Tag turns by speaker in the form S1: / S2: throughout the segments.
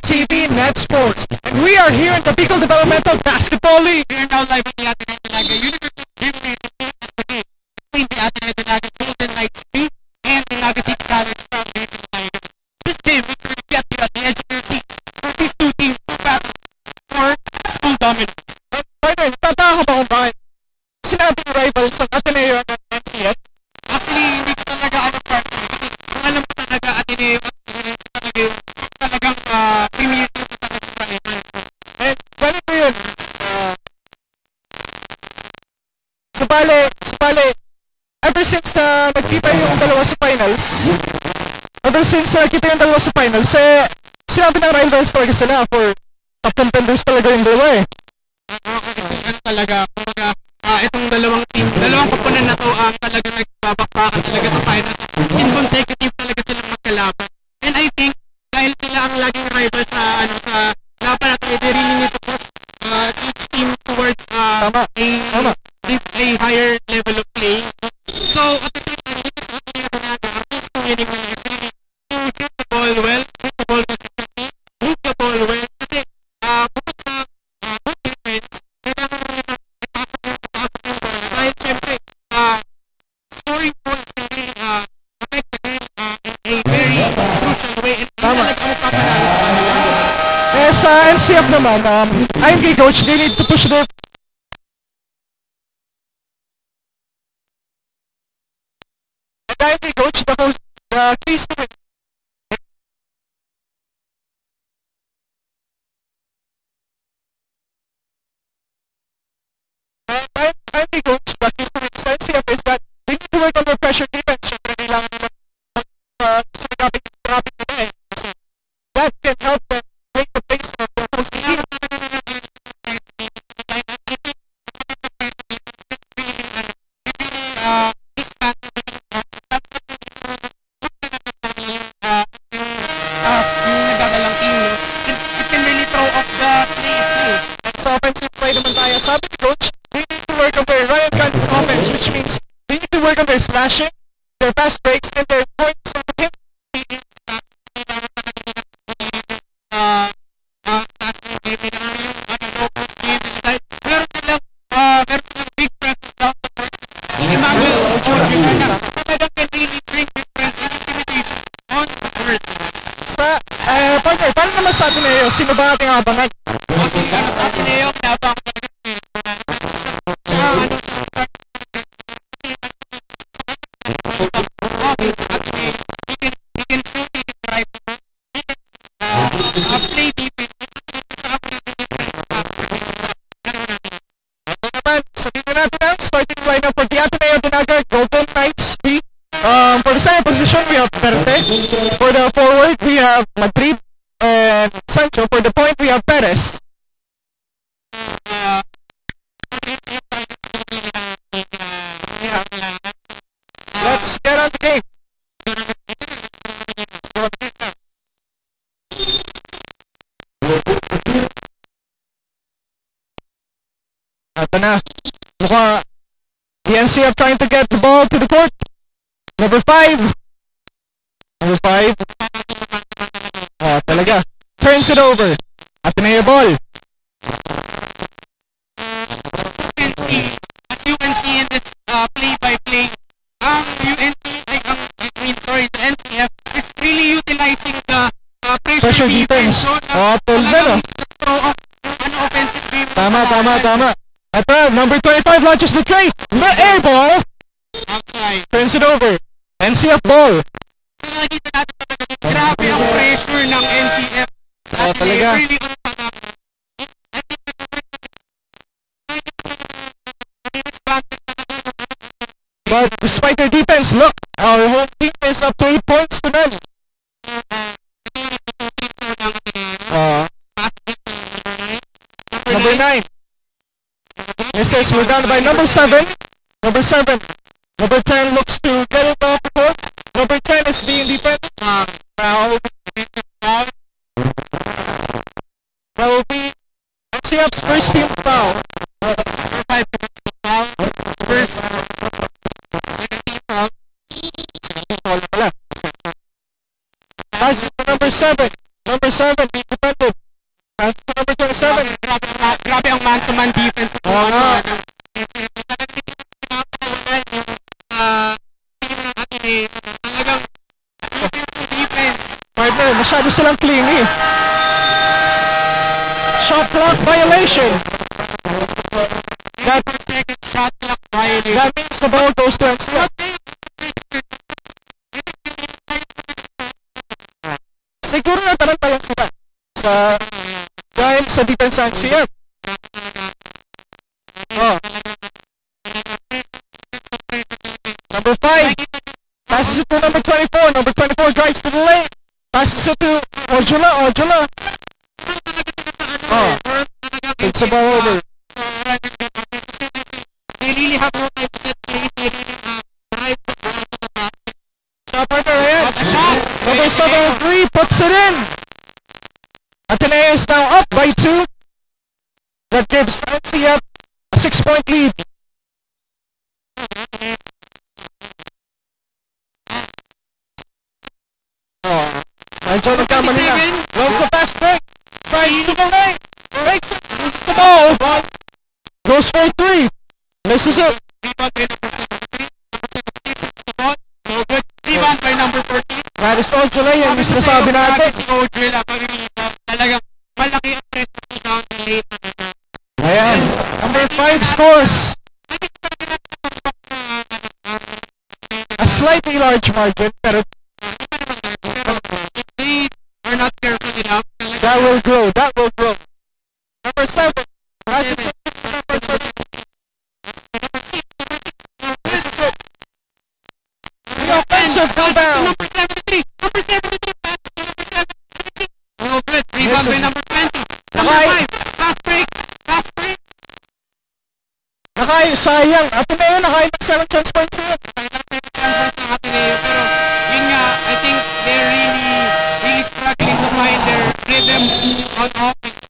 S1: TV Net Sports. And we are here in the Bicol Developmental Basketball League.
S2: We are now live at the Ateneo Dalaga University Gymnasium today between the Ateneo Dalaga Golden Knights B and the Naga City College from Bicol Dalaga. This game will really get you at the edge of your seat for these two teams to battle for school dominance.
S1: Partner, tataka ba kung bakit sinabing rivals ng Ateneo at NCF?
S2: Actually, hindi ko talaga partner. Kasi kung alam mo talaga Ateneo at talagang premier team sa talagang rivals.
S1: And ganito yun. Subale, ever since nagkita yung dalawa sa finals, sinabi ng rivals talaga sila for top contenders talaga yung dalawa eh.
S2: Kasi talaga, kumbaga, itong dalawang koponan na to ang talagang nagbabakbakan talaga sa finals. Kasi consecutive talaga silang magkalaban. And I think, dahil sila ang laging rival sa laban at they really need to push each team towards a higher level of play. So, at the same time, it is not really ang best winning one is really to shoot the ball well, shoot the ball consistently, move the ball well. Kasi, bukod sa good defense, kailangan mo rin ipasok yung ball. Dahil siyempre, scoring points can really affect the game in a very crucial way. And talaga ang papanalo sa kanila.
S1: Sa NCF naman, ayon kay coach, they need to push their the keys to it. I think coach, the keys to it NCF is that they need to work on their pressure defense. Siyempre, kailangan nila sinagapit nila eh. That can help them break the pace of their opposing team. Sabi ni coach, they need to work on their Ryan Gunn offense, which means they need to work on their slashing, their fast breaks, and their points from the hip.
S2: Meron silang big presence down the court. Emmanuel Ochoa talagang can really bring difference and intimidation on the court.
S1: Partner, paano naman sa Ateneo? Sino ba ating abangan?
S2: Sa Ateneo, kinabangan starting lineup for the Ateneo Dalaga Golden Knights B. For the center position, we have Perte. For the forward, we have Madrid and Sancho. For the point, we have Perez. Let's get on the game. Ito na. Mukha the NCF trying to get the ball to the court. Number 5. Talaga. Turns it over. Ateneo ball. As you can see in this play-by-play, the NCF is really utilizing the pressure defense. Throw up offensive game.
S1: Tama. Ito, number 25 launches the tray. Air ball.
S2: Outside.
S1: Turns it over. NCF ball.
S2: So nakikita natin talaga, grabe ang pressure ng NCF.
S1: Talaga.
S2: Really
S1: But despite their defense, look, our home team is up to 8 points to none. Number 9. Misses, we're down by number 7. Number 10 looks to get it off the court. Number 10 is being defended. That will be NCF's first team foul. First. Second team foul. Second team foul pala. Pass to number 7. number 7, being defended. Pass to number 27.
S2: Grabe ang man-to-man defense.
S1: Oo nga.
S2: Talagang defense.
S1: Partner, masyado silang clingy. Shot clock violation.
S2: That second shot clock violation.
S1: That means the ball goes to NCF. Siguro na taranta lang sila dahil sa defense ng NCF. Oh. Number 5 passes it to number 24. Number 24 drives to the lane. Passes it to Ojula. Oh. It's a ball over.
S2: They really have no time to set plays. They really drive the ball to the basket.
S1: Shot partner ahead.
S2: What a shot!
S1: Number 703 puts it in. Ateneo is now up by 2. That gives NCF a 6-point lead. Medyo nagkamali na. Goes the fast break. Tries to the lane. Breaks it. Loses the ball. Goes for 3. Misses it.
S2: Rebound by number 14.
S1: That is Ojula yung sinasabi natin.
S2: Si Ojula, talagang malaki ang presence sa late.
S1: Ayan. Number 5 scores. A slightly large margin, pero
S2: if they are not careful enough,
S1: that will grow. Number 7. Passes it to number 7. The offensive rebound.
S2: Number 73. Number 73. Pass to number 76. Oh, good. Rebound by number 20. Number 5. Fast break.
S1: Sayang. Ateneo nakain ng 7 chance points yun.
S2: Pero yun nga, I think they're really struggling to find their rhythm on offense.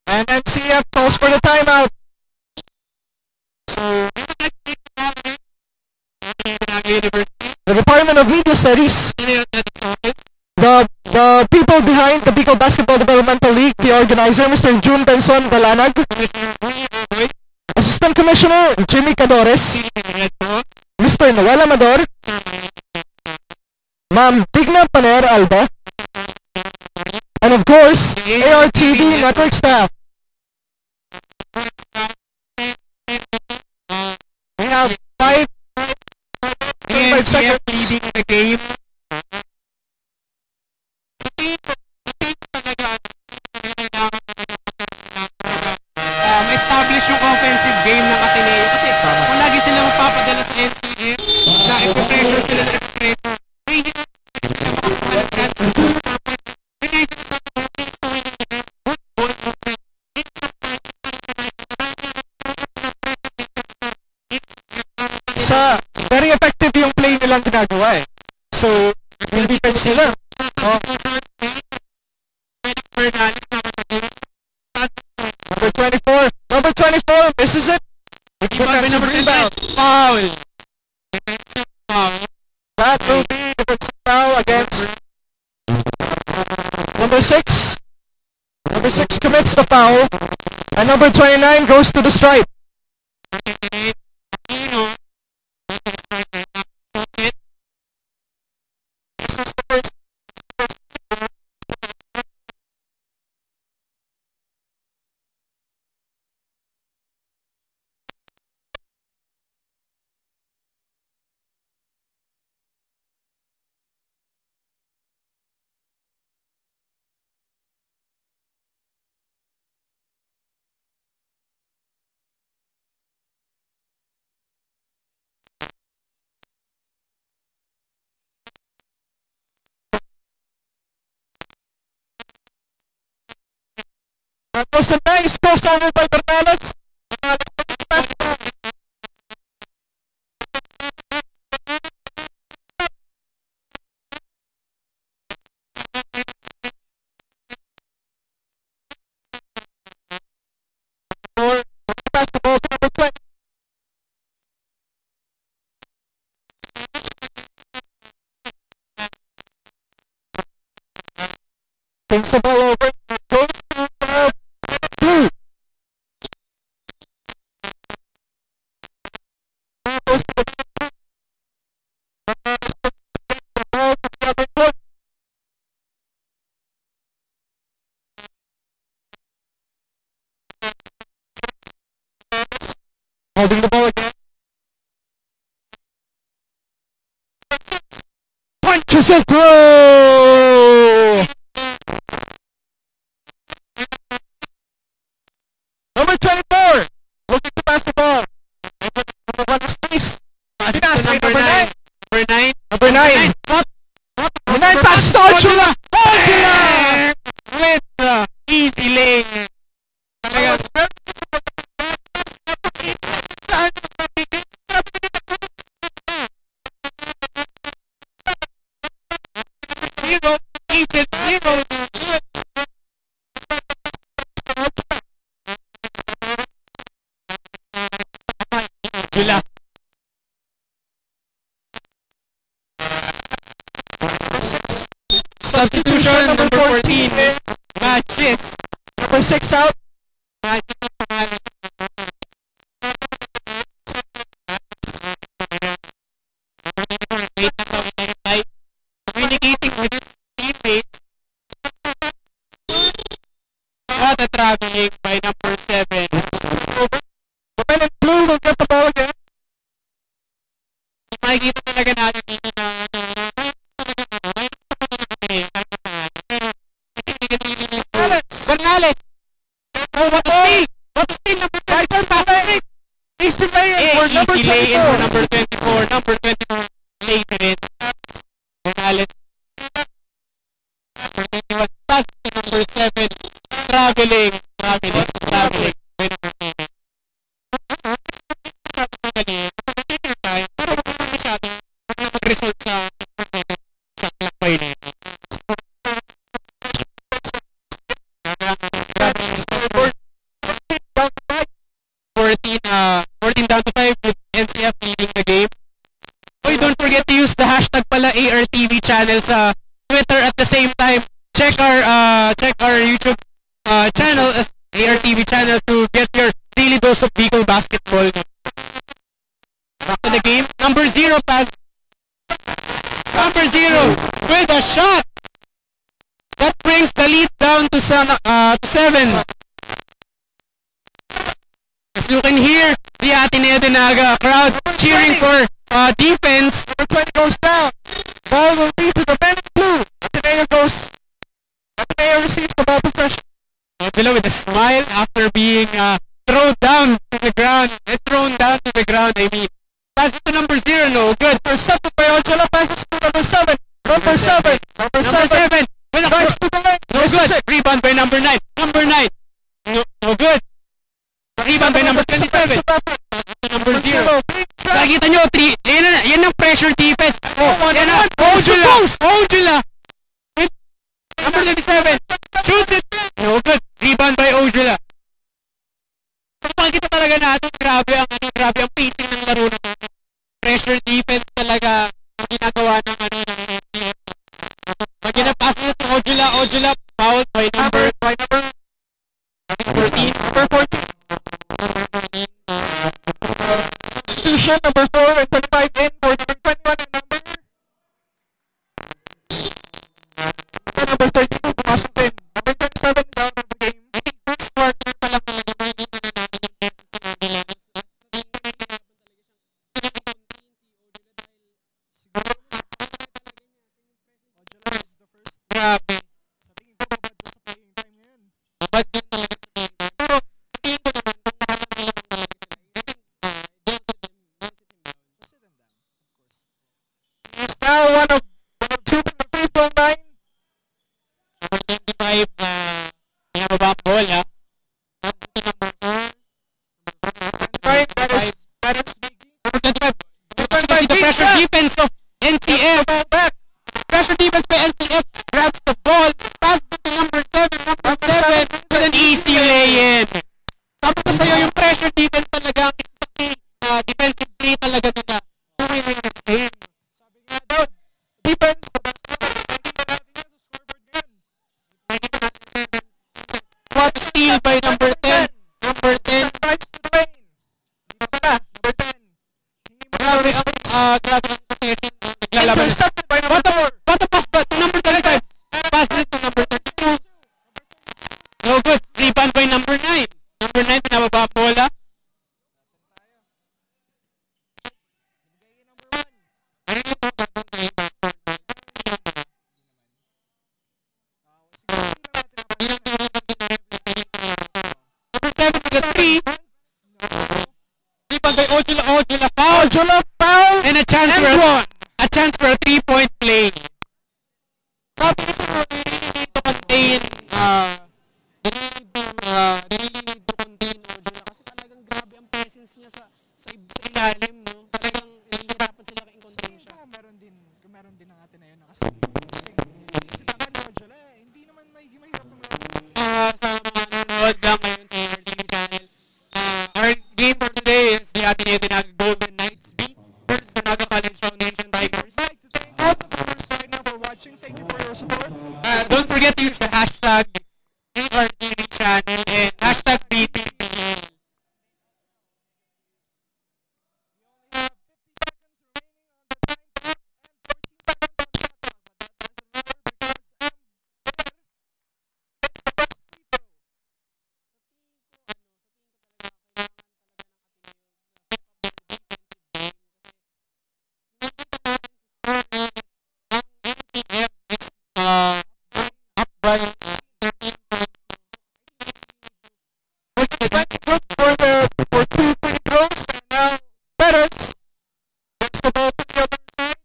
S1: And NCF calls for the timeout. So, the Department of Media Studies, the people behind the Bicol Basketball Developmental League, the organizer, Mr. June Benson Dalanag, Assistant Commissioner Jimmy Cadores, Mr. Noel Amador, Ma'am Digna Paner Alba, and of course, ARTV network staff. We have 5 seconds
S2: leading the game. Ma-establish yung offensive game ng Ateneo kasi kung lagi sila mapapadala sa NCF na ipipressure sila na ipipressure, may hindi sila makakuha ng chance. Kaya sila sa
S1: very effective yung play nilang ginagawa eh. So, yung defense nila. Oh. Number 24. Number 24 misses it. Defensive rebound.
S2: Foul.
S1: That will be defensive foul against number 6. Number 6 commits the foul. And number 29 goes to the stripe. That was a nice crossover by Bernales. brings the ball over. Goes to blue. Goes to the ball to the other court. Holding the ball again. Punches it through! Number 24, looking to pass the ball. Number 1 is nice.
S2: Number 9.
S1: Number 9.
S2: What?
S1: Number 9 pass to Ojula! Ojula!
S2: With the easy lane. Talaga. Zero. Even zero. Ojula. Substitution number 14. Matches.
S1: Number 6 out.
S2: Communicating with his teammates. What a traveling by number 7.
S1: The men in blue will get the ball again.
S2: Makikita talaga natin dito na Bernales! Oh, what a steal! What a steal! Number 24 pass.
S1: Easy lay-in for number
S2: Easy lay-in
S1: 24.
S2: for number 24. Number 24 later in. Bernales. Number 21 pass to number 7. Traveling. By number 7. Mag-result sa lakbay na ito. 14 down to 5 with NCF leading the game. Oy, don't forget to use the hashtag pala ARTV channel sa Twitter at the same time. Check our YouTube channel as ARTV channel to get your daily dose of Bicol basketball. Back to the game. Number 0 pass. Number 0 with a shot. That brings the lead down to 7. As you can hear, the Ateneo de Naga crowd cheering for defense.
S1: Number 20 goes down. Ball will be to the men in blue. Ateneo receives the ball possession.
S2: Below with a smile after being thrown down to the ground. I mean, pass it to number 0, no good.
S1: Intercepted by Ojala, passes to number 7. Number 7.
S2: Number 7.
S1: Drives to the lane.
S2: No good. Rebound by number 9. Number 9. No good. Rebound by number 27. Number 0. Nakikita nyo, yan ang pressure defense. Yan ang Ojula. With number 27. Shoots it. No good. Rebound by Ojula. So makikita talaga natin, grabe ang pacing ng laro na natin. Pressure defense talaga ang ginagawa ng NCF. Pag ginapass na to Ojula, fouled by number 14.
S1: Substitution number 4 and 25 in for number 21 and number 32 pumasok din. Number 27 down of the game.
S2: I think first quarter pa lang talaga makikita na natin yung best sa kanila. Grabe. Babad din talaga sa game. Pero tingin ko naman kung nakakailang talaga sila. I think grabe ang possession. Naglalaban.
S1: Intercepted by number 4.
S2: What a pass ba? To number 25. Pass it to number 32. No good. Rebound by number 9. Number 9, pinababa ang bola. Number 7 with a 3. Rebound by Ojula foul.
S1: Ojula foul.
S2: And a chance for a 3-point play. Sabi ko sa mga need to contain Ojula kasi talagang grabe ang presence niya sa ilalim, no? Talagang nahihirapan sila ka-contain siya.
S3: Kung meron din ang atin na yun kasi tama ni Ojula hindi naman mahirap ng
S2: Sa mga nanonood lang ngayon sa Leading Channel, our game for today is the Ateneo Dinaga Golden Knights B versus the Naga College Foundation Tigers.
S3: I'd like to thank all the viewers right now for watching. Thank you for your support.
S2: Don't forget to use the hashtag ARTV channel and hashtag BPPL. Up by 13 points.
S1: For 2 free throws, and now Perez gets the ball to the other side.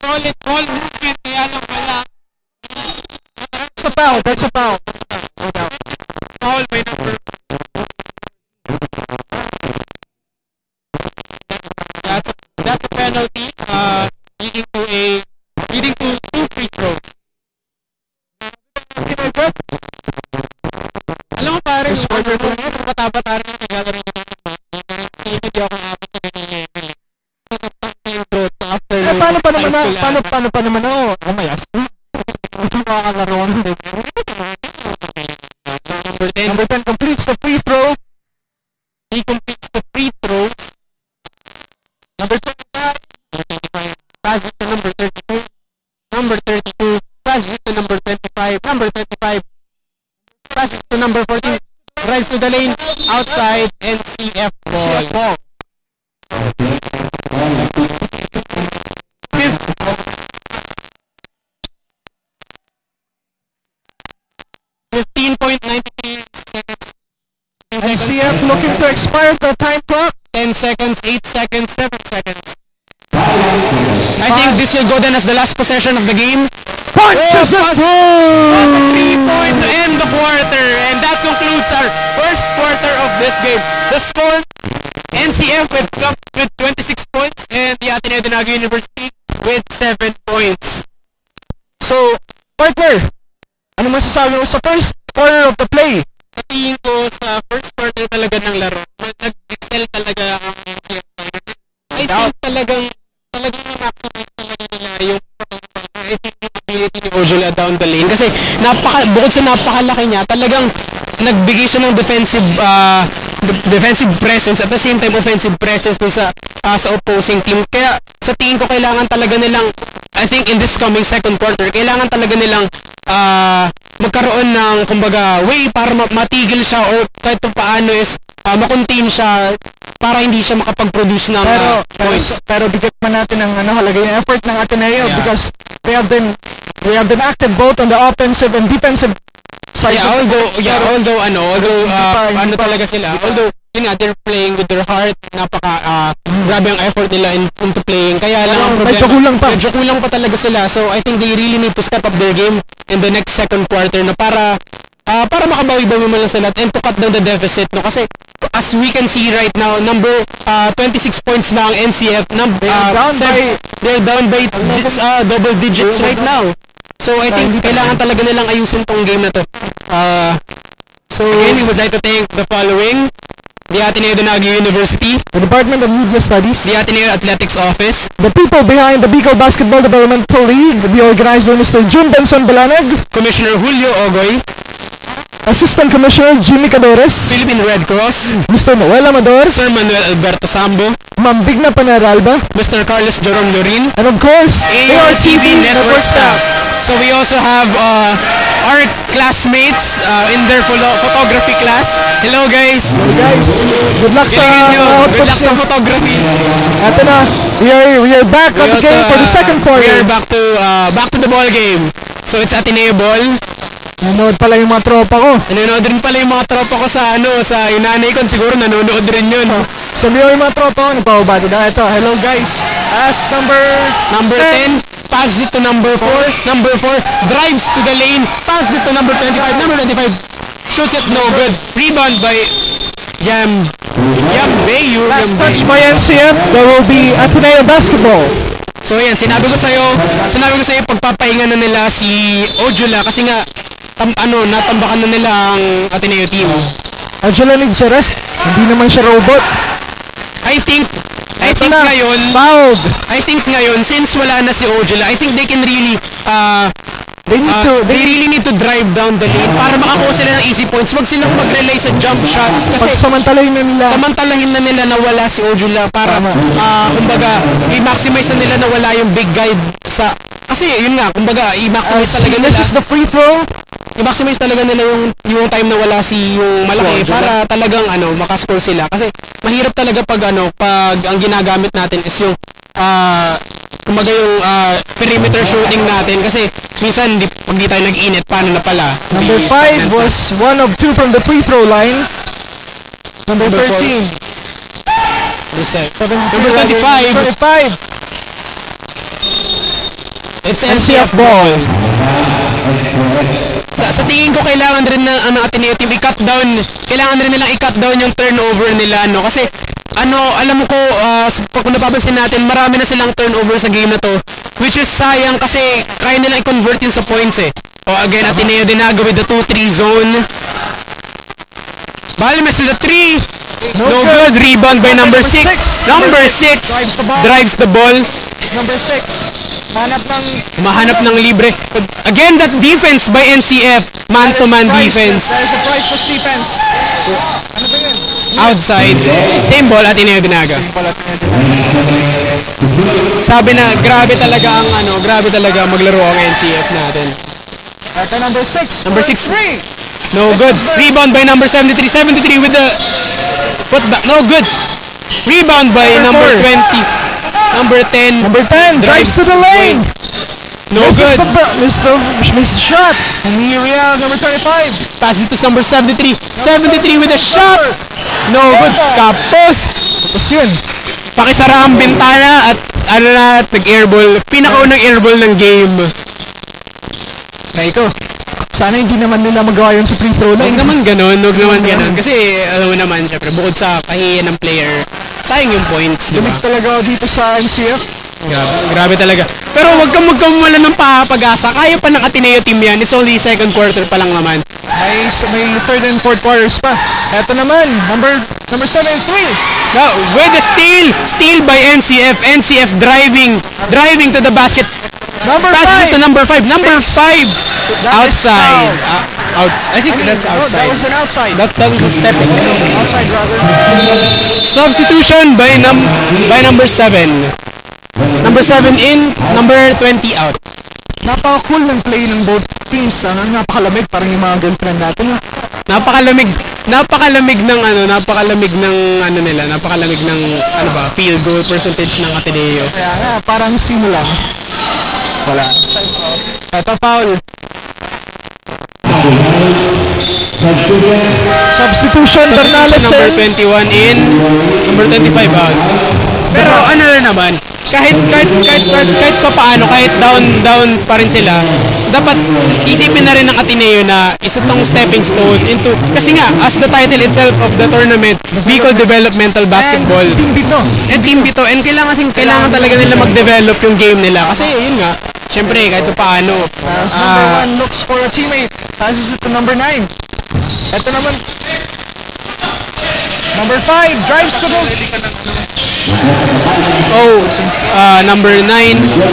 S2: Solid ball movement, kaya lang wala.
S1: That's a foul. That's a foul. No doubt.
S2: Foul by number. That's a penalty, leading to 2 free throws. Alam mo pare, bata-bata rin ang naglalaro ng hindi ako nakapit sa ganyan level. After
S1: Paano pa naman ako? Mayas. Hindi makakalaro ng Number 10 completes the free throw.
S2: He completes the free throw.
S1: Number 25
S2: passes to number 32. Number 32 passes it to number 25. Number 25 passes to number 14. Drives to the lane. Outside. NCF ball. 15.93 seconds.
S1: NCF looking to expire the time clock.
S2: 10 seconds, 8 seconds, 7 seconds. I think this will go then as the last possession of the game.
S1: Punches it
S2: A 3-point to end the quarter, and that concludes our first quarter of this game. The score: NCF with 26 points, and the Ateneo Dinaga University with 7 points.
S1: So, partner, ano masasabi mo sa first quarter of the play?
S2: Sa tingin ko, sa first quarter talaga ng laro, nag-excel talaga ang NCF. I think talagang na-maximize talaga nila yung ability ni Ojula down the lane. Kasi bukod sa napakalaki niya, talagang nagbigay siya ng defensive presence at the same time offensive presence dun sa opposing team. Kaya sa tingin ko kailangan talaga nilang, I think in this coming second quarter, kailangan talaga nilang magkaroon ng kumbaga way para matigil siya or kahit paano is makontain siya para hindi siya makapag-produce ng points.
S1: Pero bigyan man natin ng halaga yung effort ng Ateneo because they have been active both on the offensive and defensive side.
S2: Although talaga sila. Although yun nga, they're playing with their heart. Grabe ang effort nila into playing. Kaya lang ang problema, medyo kulang pa talaga sila. So I think they really need to step up their game in the next second quarter na para makabawi-bawi mo lang sila and to cut down the deficit, no? Kasi as we can see right now, number 26 points na ang NCF. They're down by double digits right now. So I think kailangan talaga nilang ayusin tong game na to. So again, we would like to thank the following: the Ateneo Dinago University,
S1: the Department of Media Studies,
S2: the Ateneo Athletics Office,
S1: the people behind the Bicol Basketball Developmental League, the organizer Mr. Jun Benson Balanag,
S2: Commissioner Julio Ogoy,
S1: Assistant Commissioner Jimmy Cadores,
S2: Philippine Red Cross,
S1: Mr. Noel Amador,
S2: Sir Manuel Alberto Sambo,
S1: Ma'am Bigna Panaralba,
S2: Mr. Carlos Joron Lorin,
S1: and of course,
S2: ARTV Network staff. So we also have our classmates in their photography class. Hello guys!
S1: Hey guys, good luck sa
S2: Good luck
S1: outputs
S2: sa
S1: nyo.
S2: photography.
S1: Ito na, we are back on the game for the second
S2: We
S1: quarter.
S2: are back to the ball game. So it's Ateneo ball.
S1: Nanood pala yung mga tropa ko.
S2: Nanonood rin pala yung mga tropa ko sa sa inanay ko. Siguro nanonood rin yun.
S1: Sabi ko yung mga tropa ko, nagpapabati na. Ito, hello guys. As
S2: Number 10, pass it to number 4. Number 4, drives to the lane. Pass it to number 25. Number 25, shoots it, no good. Rebound by Yam Bayu.
S1: last touch by NCF, there will be Ateneo Basketball.
S2: So yan, sinabi ko sa'yo, pagpapahinga na nila si Ojula kasi nga, natambakan na nila ang Ateneo team.
S1: Angela needs a rest. Hindi naman siya robot.
S2: I think
S1: Ito na,
S2: ngayon,
S1: fouled.
S2: since wala na si Ojula, I think they can really,
S1: They need to,
S2: they really need to drive down the lane para makakuha sila ng easy points. Wag silang mag-rely sa jump shots kasi
S1: pagsamantalahin na nila.
S2: samantalahin na nila na wala si Ojula para kumbaga i-maximize na nila na wala yung big guy sa kasi yun nga kumbaga i-maximize talaga nila.
S1: This is the free throw.
S2: I-maximize talaga nila yung time na wala si yung malaki para talagang makascore sila kasi mahirap talaga pag ang ginagamit natin is yung kumbaga yung perimeter shooting natin kasi minsan pag di tayo nag-init paano na pala.
S1: Number 5 was 1 of 2 from the free throw line. Number 13.
S2: Number 25. It's NCF ball. Sa tingin ko kailangan rin ng Ateneo team i-cut down. Kailangan rin nilang i-cut down yung turnover nila kasi alam mo ko kung napapansin natin marami na silang turnover sa game na to which is sayang kasi kaya nilang i-convert yun sa points eh. Again Ateneo Dinago with the 2-3 zone. Balmes with the 3. No good. Rebound by number 6. Number 6 drives the ball.
S1: Number 6.
S2: Mahanap ng libre. Again, that defense by NCF. Man-to-man defense.
S1: There's a priceless defense. Ano ba yun?
S2: Outside. Same ball at Dinaga. Sabi na, grabe talaga maglaro ang NCF natin.
S1: Ito number 6.
S2: Number 6. No good. Rebound by number 73. 73 with the... No good. Rebound by number 20. Number 10.
S1: Number 10 drives to the lane.
S2: No good.
S1: Missed shot. Miriam, number 35.
S2: Pass it to number 73. 73 with a shot. No good. Kapos.
S1: Tapos yun.
S2: Pakisara ang bintana at nag-airball. Pinakaunang airball ng game.
S1: Raiko, sana hindi naman nila magawa yun sa free throw line.
S2: Huwag naman ganun. Kasi alam mo naman, syempre, bukod sa kahihiyan ng player, sayang yung points, di ba?
S1: Dumik talaga ako dito sa NCF.
S2: Grabe talaga. Pero huwag kang magkamala ng pag-asa. Kaya pa ng Ateneo team yan. It's only second quarter pa lang naman.
S1: May third and fourth quarters pa. Eto naman, number 7-3.
S2: Now, with the steal by NCF. NCF driving to the basket. Pass it to number 5. Number 5 outside. I think that's outside.
S1: That was an outside.
S2: That was a step in.
S1: Outside rather.
S2: Substitution by number 7. Number 7 in, number 20 out.
S1: Napaka-cool ng play ng both teams. Napakalamig, parang yung mga girlfriend natin.
S2: Napakalamig ng field goal percentage ng Ateneo.
S1: Kaya nga, parang sino lang. Wala. Ito, foul. Substitution, Bernales
S2: Number
S1: in.
S2: 21 in, number 25 out. Pero rin naman, kahit pa paano, kahit down pa rin sila, dapat isipin na rin ng Ateneo na isa tong stepping stone into, kasi nga, as the title itself of the tournament, Bicol Developmental Basketball. And Team Bito. And kailangan talaga nila mag-develop yung game nila. Kasi yun nga, syempre, kahit pa paano.
S1: Number 1 looks for a teammate. Passes it to number 9. Ito naman.
S3: Number 5 drives to the
S2: Number 9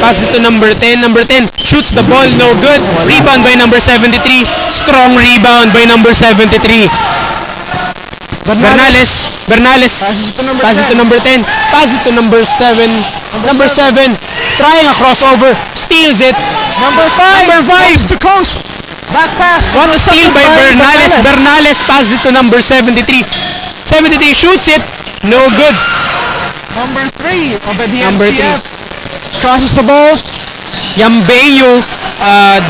S2: passes to number 10. Number 10 shoots the ball, no good. Rebound by number 73. Strong rebound by number 73. Bernales
S3: passes to number
S2: passes
S3: 10.
S2: to number 10. Passes to number 7. Number 7 trying a crossover, steals it.
S3: Number 5
S2: Number 5
S3: coast to coast. Back pass.
S2: what a steal by Bernales. Bernales passes it to number 73. 73 shoots it, no good.
S3: Number 3 of the
S2: Number
S3: NCF crosses the ball.
S2: Yambeyo,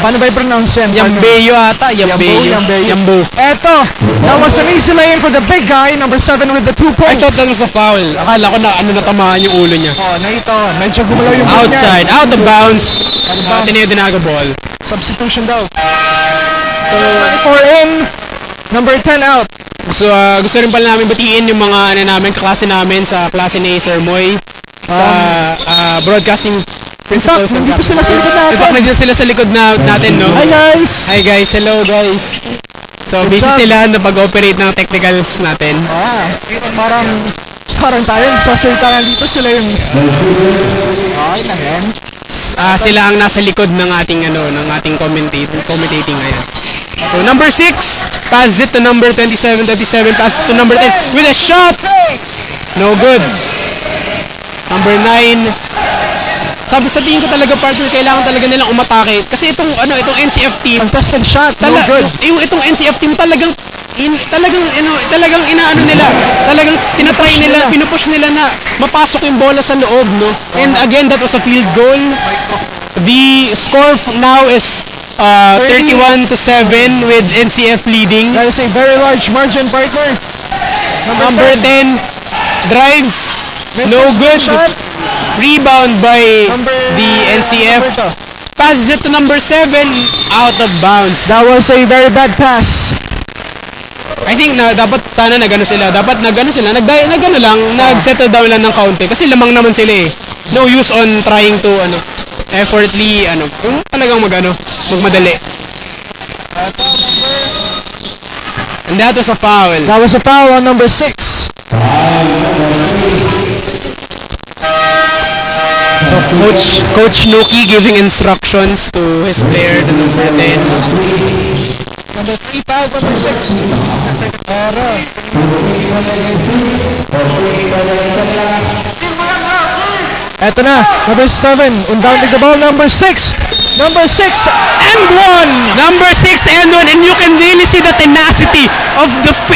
S3: Paano ba i-pronounce yan?
S2: Yambeyo ata, Yambo.
S3: Eto, that was an easy lane for the big guy, number 7 with the 2
S2: I
S3: points.
S2: thought that was a foul. Akala ko na natamaan yung ulo niya.
S3: Oh, nakita, medyo gumalaw yung ball niya.
S2: Outside, out of bounds.
S3: bounds.
S2: Ateneo Dinago ball.
S3: Substitution daw.
S2: So,
S3: 4 in, number 10 out.
S2: gusto rin pala namin batiin yung mga kaklase namin sa klase ni Sir Moy sa broadcasting
S3: In fact,
S2: principles.
S3: nandito sila sa likod
S2: In fact,
S3: natin.
S2: nandito sila sa likod natin, no?
S3: Hi guys!
S2: Hi guys, hello guys. So,
S3: Good
S2: busy
S3: job.
S2: sila na pag-operate ng technicals natin.
S3: Parang tayo, sasalita dito sila yung... Okay lang yan.
S2: Sila ang nasa likod ng ating commentating ngayon. So, number 6 passes it to number 27 passes to number 10 with a shot. No good. Number 9. Sabi sa tingin ko talaga, partner, kailangan talaga nilang umatake kasi itong NCF team,
S3: Contested shot, no good.
S2: itong NCF team talagang inaano nila, talagang tinatry nila, pinupush nila na mapasok yung bola sa loob, no? And again, that was a field goal. The score now is 31-7 with NCF leading.
S3: That is a very large margin, partner.
S2: Number 10 drives, no
S3: Misses
S2: good.
S3: shot.
S2: Rebound by the NCF.
S3: Number
S2: Passes it to number 7, out of bounds.
S3: That was a very bad pass.
S2: I think na dapat sana nagano sila. Dapat nagano lang, nag-settle down lang ng kaunti kasi lamang naman sila eh. No use on trying to effortly kung talagang magmadali. And that was a foul.
S3: That was a foul on number 6.
S2: So Coach Nuki giving instructions to his player, the number 10.
S3: Number 3 foul, number 6. Eto na, number 7, unbounding the ball, number 6. Number 6 and 1.
S2: Number 6 and 1, and you can really see the tenacity of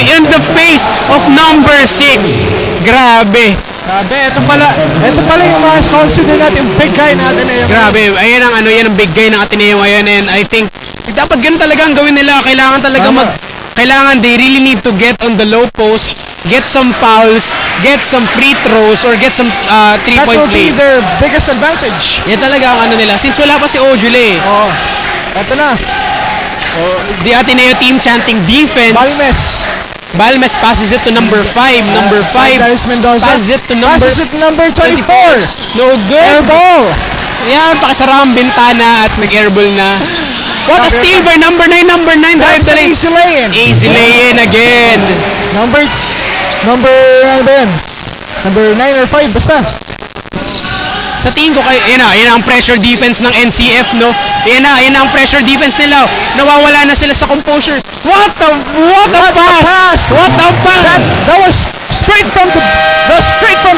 S2: in the face of number 6. Grabe.
S3: Grabe, ito pala yung mga consider natin, yung big guy natin na yung...
S2: Grabe. Ayan ang big guy ng Ateneo ngayon, and I think dapat ganun talaga ang gawin nila. Kailangan talaga they really need to get on the low post, get some fouls, get some free throws, or get some
S3: That
S2: three-point
S3: will
S2: play.
S3: be their biggest advantage.
S2: Yan talaga ang nila. Since wala pa si Ojule,
S3: Oh, eto na,
S2: the Ateneo team chanting defense. Balmes passes it to number 5. Number 5
S3: Darius Mendoza
S2: passes it to
S3: number 24.
S2: No good.
S3: Air ball.
S2: Yan, pakasara ang bintana at nag-airball na. What a steal by number 9. Number 9 drive
S3: That's
S2: the lane.
S3: easy lane.
S2: Easy lay-in again.
S3: Number, ano ba yan? Number 9 or 5, basta.
S2: Sa tingin ko yan ang pressure defense ng NCF, no? Yan ang pressure defense nila. Nawawala na sila sa composure. What a pass! What a pass!
S3: That was straight from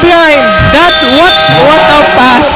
S3: behind.
S2: What a pass!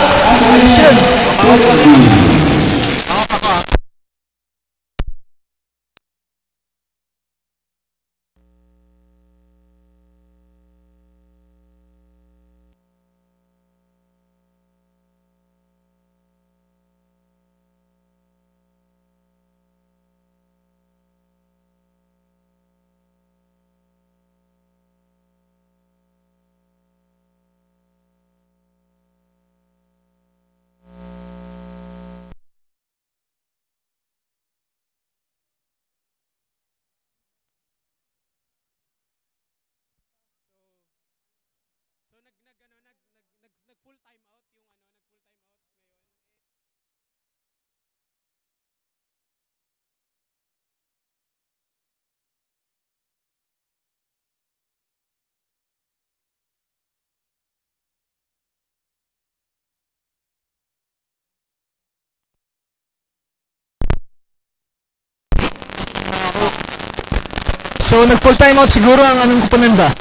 S3: So, nag-full timeout siguro ang anong kuponenda.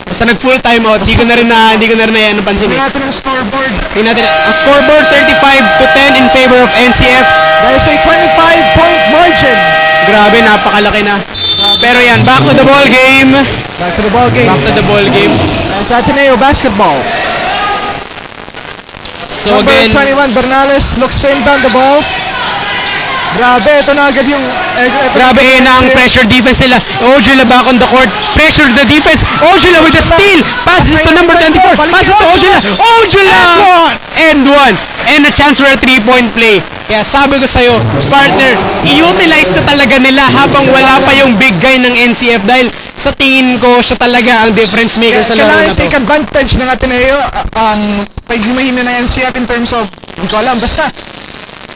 S2: Basta nag-full timeout, di ko na rin na yan napansin
S3: Tingnan
S2: eh.
S3: natin ang scoreboard.
S2: Tingnan natin, ang scoreboard 35-10 in favor of NCF.
S3: There is a 25-point margin.
S2: Grabe, napakalaki na. Pero yan, back to the ball game.
S3: Back to the ball game.
S2: Back to the ball game.
S3: Sa Ateneo basketball.
S2: So
S3: Number
S2: again,
S3: 21, Bernales looks to inbound the ball. Grabe, ito na agad yung...
S2: grabe na ang pressure defense nila. Ojula back on the court. Pressure the defense. Ojula with a steal. Passes to number 24. Passes to Ojula. Ojula! And one. And a chance for a 3-point play. Kaya sabi ko sa'yo, partner, i-utilize na talaga nila habang wala pa yung big guy ng NCF dahil sa tingin ko, siya talaga ang difference maker sa laro na
S3: Kailangan
S2: to.
S3: take advantage ng Ateneo ang pagmahina ng NCF in terms of, hindi ko alam, basta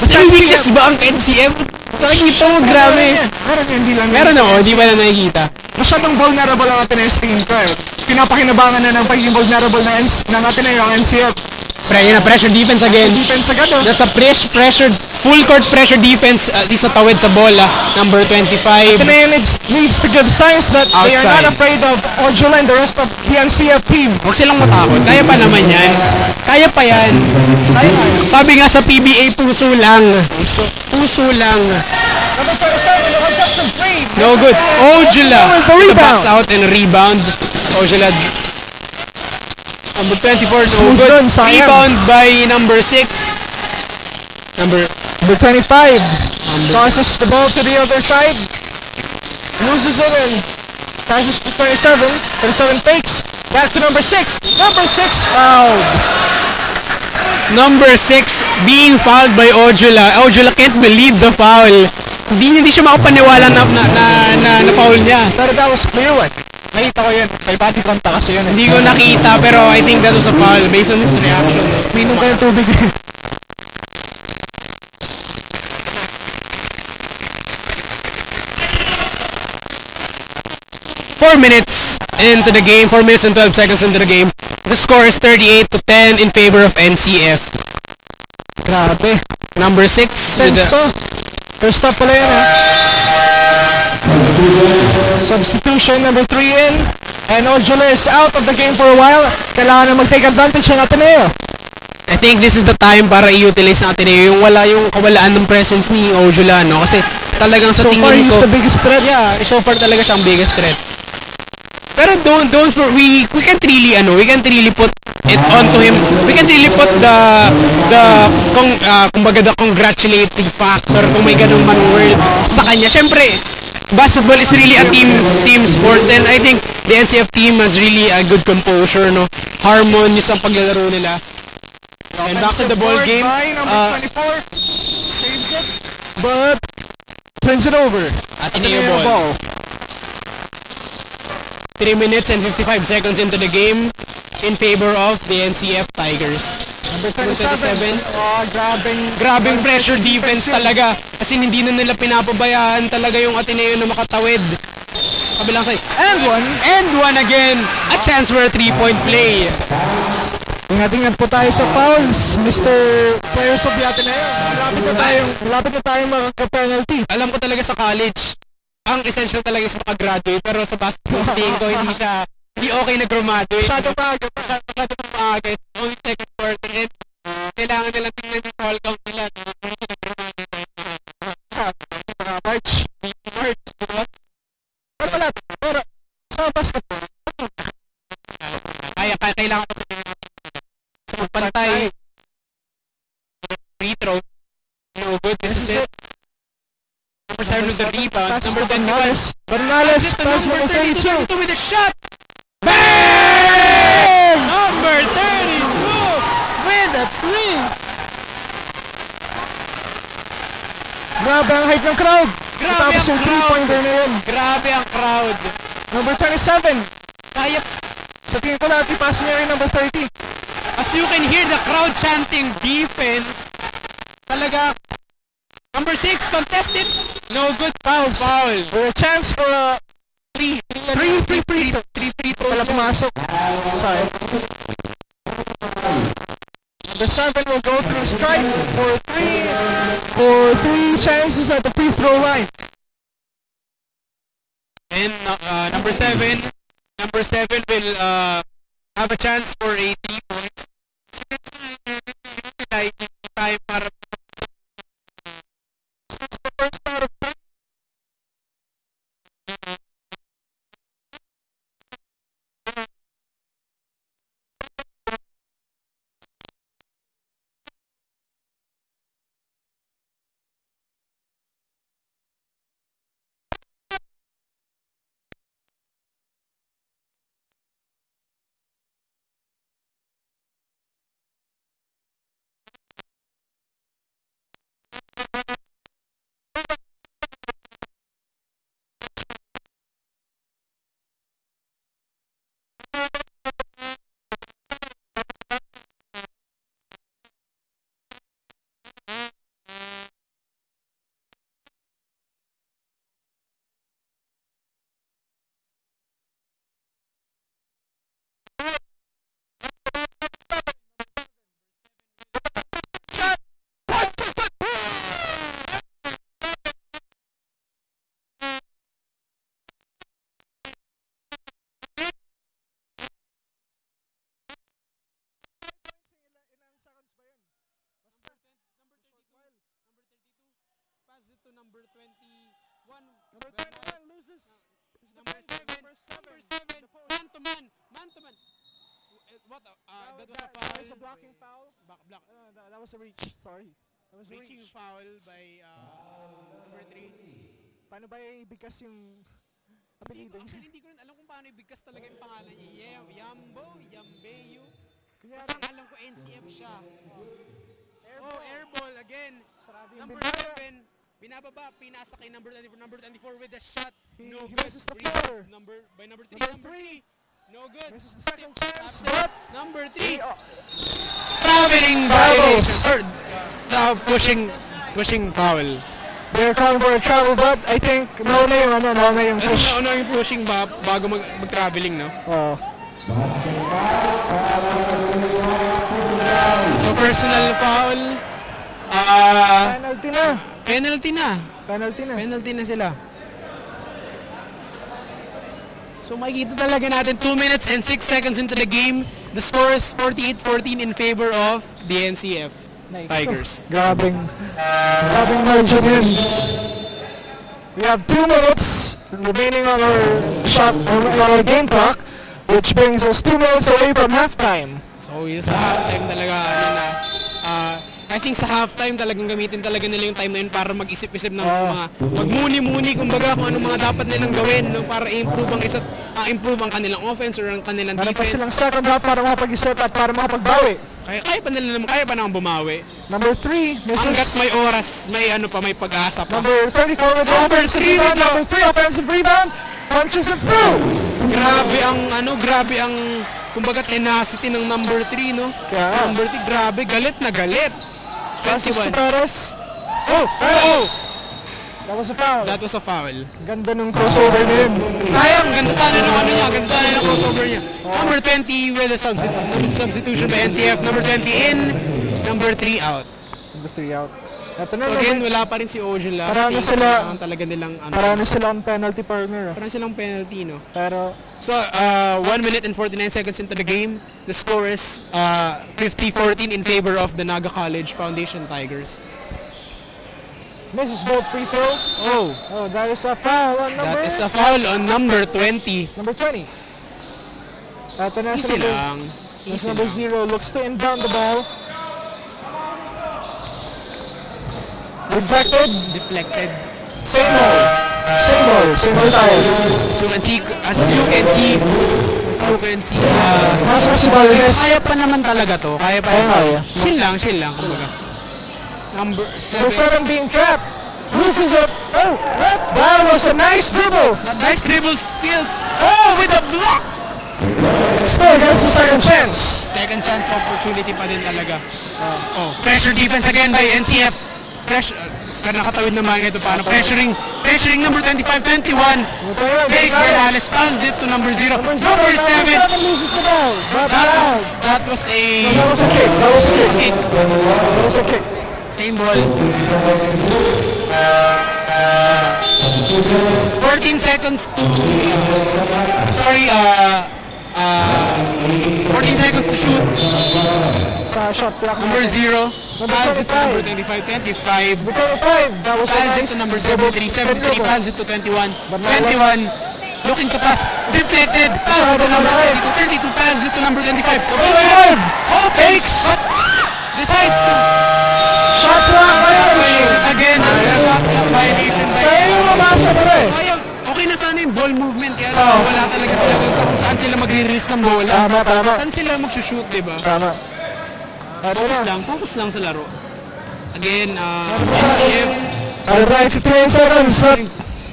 S2: Still weakness ba ang NCF? Nakikita mo, grabe.
S3: Meron yan, hindi lang.
S2: Meron ako, di ba na nakikita?
S3: Masyadong vulnerable ang Ateneo sa tingin ko. Pinapakinabangan na ng pagiging vulnerable ng Ateneo ang NCF.
S2: Pressure defense again.
S3: Defense agad oh.
S2: That's a pressured, full court pressure defense. At least sa tawid sa bola. Number 25.
S3: Ateneo needs to give signs that they are
S2: Outside.
S3: not afraid of Ojula and the rest of the NCF team.
S2: Huwag silang matakot. Kaya pa naman yan. Kaya pa yan. Sabi nga sa PBA, puso lang. Puso lang.
S3: Number 37, the contested three.
S2: No good. Ojula.
S3: The
S2: The
S3: rebound.
S2: box out and rebound. Ojula. Number 24, no
S3: Smooth
S2: good.
S3: run, sayang.
S2: Rebound by number 6. Number
S3: Number 25 tosses the ball to the other side. Loses it and passes to 27. 27 fakes. Back to number 6. Number 6 fouled.
S2: Number 6 being fouled by Ojula. Ojula can't believe the foul. Hindi siya makapaniwala na foul niya.
S3: Pero that was clear one. Nakita ko yun. May body contact kasi yun.
S2: Hindi ko nakita pero I think that was a foul based on his reaction.
S3: Minom ka ng tubig.
S2: 4 minutes into the game, 4 minutes and 12 seconds into the game. The score is 38-10 in favor of NCF.
S3: Grabe.
S2: Number 6 with
S3: Tense
S2: the...
S3: to. First stop pala yan ha. Substitution number 3 in. And Ojula is out of the game for a while. Kailangan na mag-take advantage ng Ateneo.
S2: I think this is the time para i-utilize natin yung kawalaan ng presence ni Ojula, no? Kasi talagang sa
S3: So far,
S2: tingin
S3: he's
S2: ko...
S3: the biggest threat.
S2: Yeah, so far talaga siyang biggest threat. Pero we can't really put it onto him. We can't really put kumbaga the congratulating factor kung may ganung man word sa kanya. Siyempre, basketball is really a team sports and I think the NCF team has really a good composure, no? Harmonious ang paglalaro nila. And back to the ball game.
S3: Number 24 saves it, but turns it over.
S2: Ateneo ball. 3 minutes and 55 seconds into the game in favor of the NCF Tigers.
S3: Number 37.
S2: Grabing pressure defense talaga. Kasi hindi na nila pinapabayaan talaga yung Ateneo na makatawid. Sa kabilang side. And one again. A chance for a 3-point play.
S3: Ingat-ingat po tayo sa fouls, Mr. Players of the Ateneo. Malapit na tayong makaka-penalty.
S2: Alam ko talaga sa college, ang essential talaga is makagraduate. Pero sa basketball, tingin ko hindi okay na graduate. Masyado maaga. It's only second quarter and kailangan nilang tingnan yung foul count nila.
S3: March, diba? Pero malapit. Pero sa basketball,
S2: Kailangan ko sa magpantay. Free throw. No good. This is it. Number 7 with the rebound. Number 21.
S3: Bernales
S2: To
S3: pass
S2: number
S3: number 32.
S2: 32 with a shot. Bang! Number 32 with a 3.
S3: Grabe ang hype ng crowd.
S2: Grabe
S3: Tapos
S2: ang
S3: yung
S2: crowd.
S3: 3-pointer na yun.
S2: Grabe ang crowd.
S3: Number 27.
S2: Kaya,
S3: Sa tingin ko lahat pass niya yung number 30.
S2: as you can hear the crowd chanting defense. Talaga. Number 6 contested. No good. Foul.
S3: For a chance for a 3 free throws pala pumasok. Sayang. Number 7 will go through strike for 3 chances at the free throw line.
S2: And number 7 will have a chance for a 3 points. Like time para
S1: This is the first out of 3.
S2: pass it to number 21.
S3: Number 21 loses.
S2: Number 7. Man to man. Man to man. What? That was a foul.
S3: That was a blocking foul.
S2: Block.
S3: That was a reach. Sorry. That was a
S2: Reaching
S3: reach.
S2: foul by number 3.
S3: Paano ba ibigkas yung apelido niya?
S2: Actually, hindi ko rin alam kung paano ibigkas talaga yung pangalan niya. Yambeyu.
S3: Kunyari,
S2: Basta alam ko NCF siya. Oh, airball again.
S3: Sarado yung
S2: Number
S3: bintana.
S2: 7. Binababa, pinasa kay number 24 with a shot.
S3: He
S2: No good.
S3: misses the
S2: Rebounds
S3: floor.
S2: by number 3.
S3: Number 3.
S2: No good.
S3: This is the second chance,
S2: Upset.
S3: but
S2: Number 3.
S3: he,
S2: Traveling
S3: Bravos.
S2: violation. Pushing foul.
S3: they're calling for a travel, but I think nauna yung push.
S2: Ano yung pushing bago mag-traveling, no?
S3: Oh.
S2: So personal foul.
S3: Penalty na.
S2: Penalty na sila. So makikita talaga natin 2 minutes and 6 seconds into the game. The score is 48-14 in favor of the NCF Tigers.
S3: Grabing margin in. We have 2 minutes remaining on our game clock, which brings us 2 minutes away from halftime.
S2: So sa halftime talaga, I think sa halftime talagang gamitin talaga nila yung time na yun para mag-isip-isip ng mga magmuni-muni kumbaga kung anong mga dapat nilang gawin, no, para improve ang kanilang offense or ang kanilang
S3: Meron pa
S2: defense.
S3: silang second half para makapag-isip at para makapagbawi.
S2: Kaya pa naman bumawi.
S3: Number 3,
S2: Hanggat
S3: misses.
S2: may oras, may pag-asa pa.
S3: Number 34 with the offensive rebound. Number 3 offensive rebound. Punches it through.
S2: Grabe ang kumbaga tenacity ng number 3, no?
S3: Yeah.
S2: Number 3, grabe, galit na galit.
S3: Passes to
S2: 21.
S3: Perez.
S2: Oh!
S3: That was a foul.
S2: That was a foul.
S3: Ganda nung crossover na yun.
S2: Sayang, ganda sana ng crossover niya. Number 20 with a substitution by NCF. Number 20 in, number 3 out.
S3: Number 3 out. Ito na
S2: So again, wala pa rin si Ojula.
S3: Marami sila-
S2: Talaga nilang,
S3: Marami silang penalty partner.
S2: parang silang penalty, no?
S3: Pero,
S2: So, 1 minute and 49 seconds into the game, the score is 50-14 in favor of the Naga College Foundation Tigers.
S3: misses both free throw.
S2: Oh,
S3: Oh, that is a foul on
S2: that is a foul on number 20.
S3: number 20. Ito na
S2: Easy lang.
S3: This
S2: Easy
S3: number
S2: lang.
S3: 0 looks to inbound the ball. Deflected.
S2: Deflected.
S3: Same hole tayo.
S2: So, as you can see,
S3: Mas si Valdez.
S2: kaya pa naman talaga to. Kaya pa
S3: Kaya.
S2: Chill lang, kumbaga. Number
S3: Number
S2: 7.
S3: 7 being trapped. Loses it. Oh, that was a nice dribble.
S2: Nice dribble skills. Oh, with a block!
S3: Still gets the second chance.
S2: Second chance opportunity pa din talaga. Oh, pressure defense again by NCF. Pressure. Nakatawid naman ito paano. Pressuring number 25-21. Felix Bernales fouls it to number 0. Number 7.
S3: loses the ball.
S2: That was a
S3: That was a kick.
S2: kick.
S3: That was a kick.
S2: Same ball. 14 14 seconds to... sorry, 14 seconds to shoot.
S3: Sa shot clock.
S2: Number 0.
S3: Number
S2: Pass it to
S3: 25.
S2: number 25. 25.
S3: Number 25. That was a
S2: Pass it
S3: nice
S2: to number
S3: double
S2: 73. 73.
S3: dribble.
S2: Pass it to 21.
S3: But now
S2: 21. Looking to pass. Deflected. Pass it to number 32. 32. Pass it to number 25.
S3: 25.
S2: Oh, takes. Decides to...
S3: Shot clock violation.
S2: Again, shot clock violation.
S3: Sa'yo yung mamasa mo eh.
S2: Sayang. Okay na sana yung ball movement. Kaya wala talaga sila kung saan sila magre-release ng bola.
S3: Tama.
S2: Saan sila mag-shoot, diba?
S3: Tama. Ano na?
S2: Focus lang sa laro. Again, NCF,
S3: Ano tayo? 15 seconds.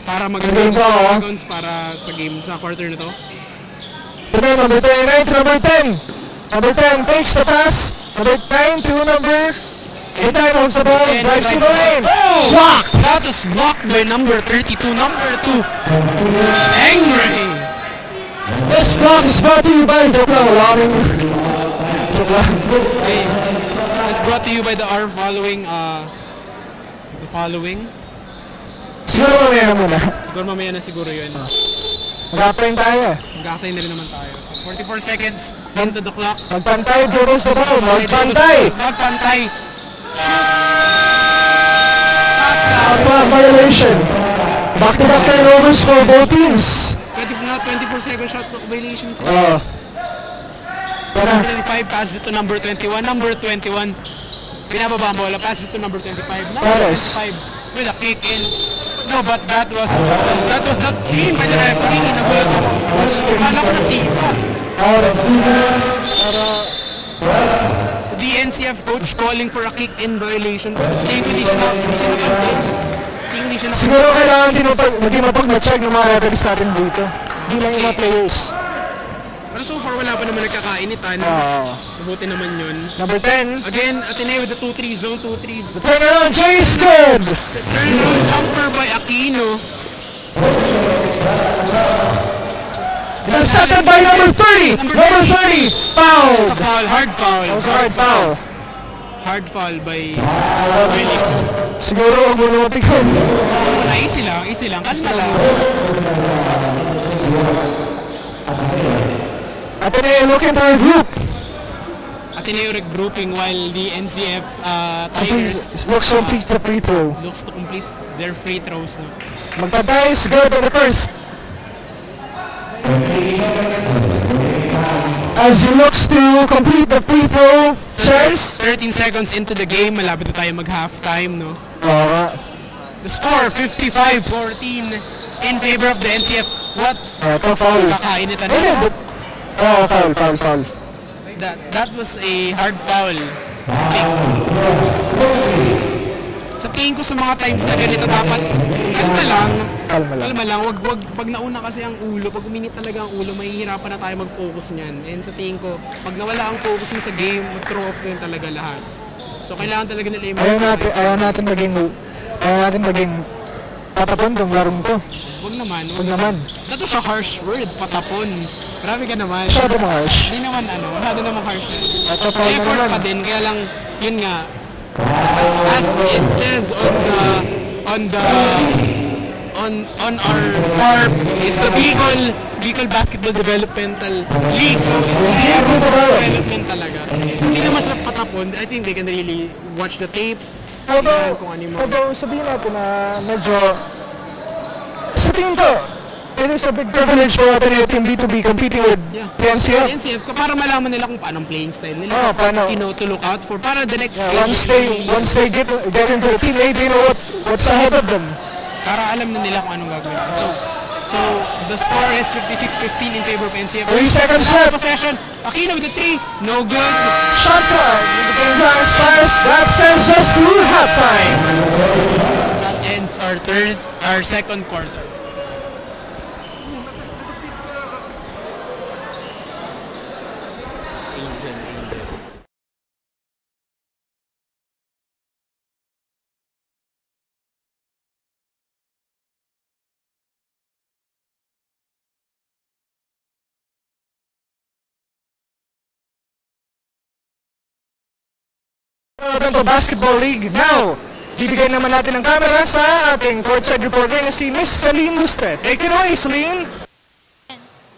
S2: para maganda
S3: Game
S2: yung
S3: to, oh.
S2: seconds para sa game, sa quarter na to.
S3: Today, number 29 to number 10. Number 10 fakes the pass. Number 9 to number 8 holds the ball. Drives to the lane.
S2: Oh! Blocked! That was blocked by number 32. Number 2. Angry!
S3: This block is brought to you by Jokla Waring.
S2: It's brought to you by the following, the following.
S3: Siguro mamaya muna.
S2: Siguro mamaya na siguro yun.
S3: Mag-uptime tayo.
S2: Mag-aktay na rin naman tayo. So, 44 seconds into the clock.
S3: Magpantay, dribbles the ball. Magpantay.
S2: Magpantay.
S3: Violation. Back-to-back turnovers for both teams.
S2: 24 second shot clock violation. So,
S3: Oh. Tara.
S2: number 25 passes it to number 21. Number 21. Pinababa ang bola. Passes it to number 25. Number
S3: Pares.
S2: 25 with a kick in. No, but that was not seen by the referee. Nagulat ako. Akala ko na sipa. The NCF coach calling for a kick-in violation. Hindi siya napansin.
S3: Siguro kailangan din maging mapag-check ng mga referees natin dito. Hindi lang yung mga players.
S2: Pero so far, wala pa naman nagkakainitan. Mabuti naman yun.
S3: Number 10.
S2: Again, Ateneo with the 2-3, zone 2-3.
S3: The turnaround, Chase good!
S2: Turnaround jumper by Aquino.
S3: Intercepted by number 30! Number 30! Foul!
S2: Sa foul, hard foul.
S3: That was a hard foul.
S2: Hard foul by Felix.
S3: Siguro huwag mo na mapikon.
S2: Wala, easy lang. Kalma lang.
S3: Ateneo looking for a group.
S2: Ateneo regrouping while the NCF Tigers
S3: Looks to complete the free throw.
S2: looks to complete their free throws. No?
S3: Magpantay is good on the first. As he looks to complete the free throw, Charles.
S2: 13 seconds into the game, malapit na tayo mag-halftime, no?
S3: Oo nga.
S2: The score, 55-14 in favor of the NCF. What?
S3: Ito, foul.
S2: Kakainitan
S3: Hindi,
S2: na.
S3: foul.
S2: That was a hard foul. Sa tingin ko sa mga times na ganito dapat kalma lang. Kalma lang. Wag pag nauna kasi ang ulo, pag uminit talaga ang ulo, mahihirapan na tayo mag-focus niyan. And sa tingin ko, pag nawala ang focus mo sa game, mag-throw off din talaga lahat. So kailangan talaga nila
S3: Ayaw natin maging patapon tong larong to.
S2: Wag naman. That was a harsh word, patapon. Grabe ka naman.
S3: Masyado mga harsh.
S2: Hindi naman masyado naman harsh.
S3: Ito foul na
S2: Effort
S3: naman.
S2: pa din, kaya lang, yun nga, as it says on our ARP, it's the Bicol Basketball Developmental League, so it's development talaga. Hindi naman sila patapon. I think they can really watch the tape.
S3: Although sabihin natin na medyo sa tingin ko, it is a big privilege for Ateneo Team B to be competing with PNCF.
S2: NCF, para malaman nila kung paano playing style nila, sino to look out for, para the next game.
S3: Once they get into the team A, they know what's ahead of them.
S2: Para alam na nila kung anong gagawin. So the score is 56-15 in favor of NCF.
S3: 3 seconds left.
S2: Possession. Aquino with the 3. No good.
S3: Shot clock. The game expires. That sends us to halftime.
S2: That ends our second quarter.
S3: Basketball League now. bibigay naman natin ng camera sa ating courtside reporter na si Miss Celine Lustre. Take it away, Celine!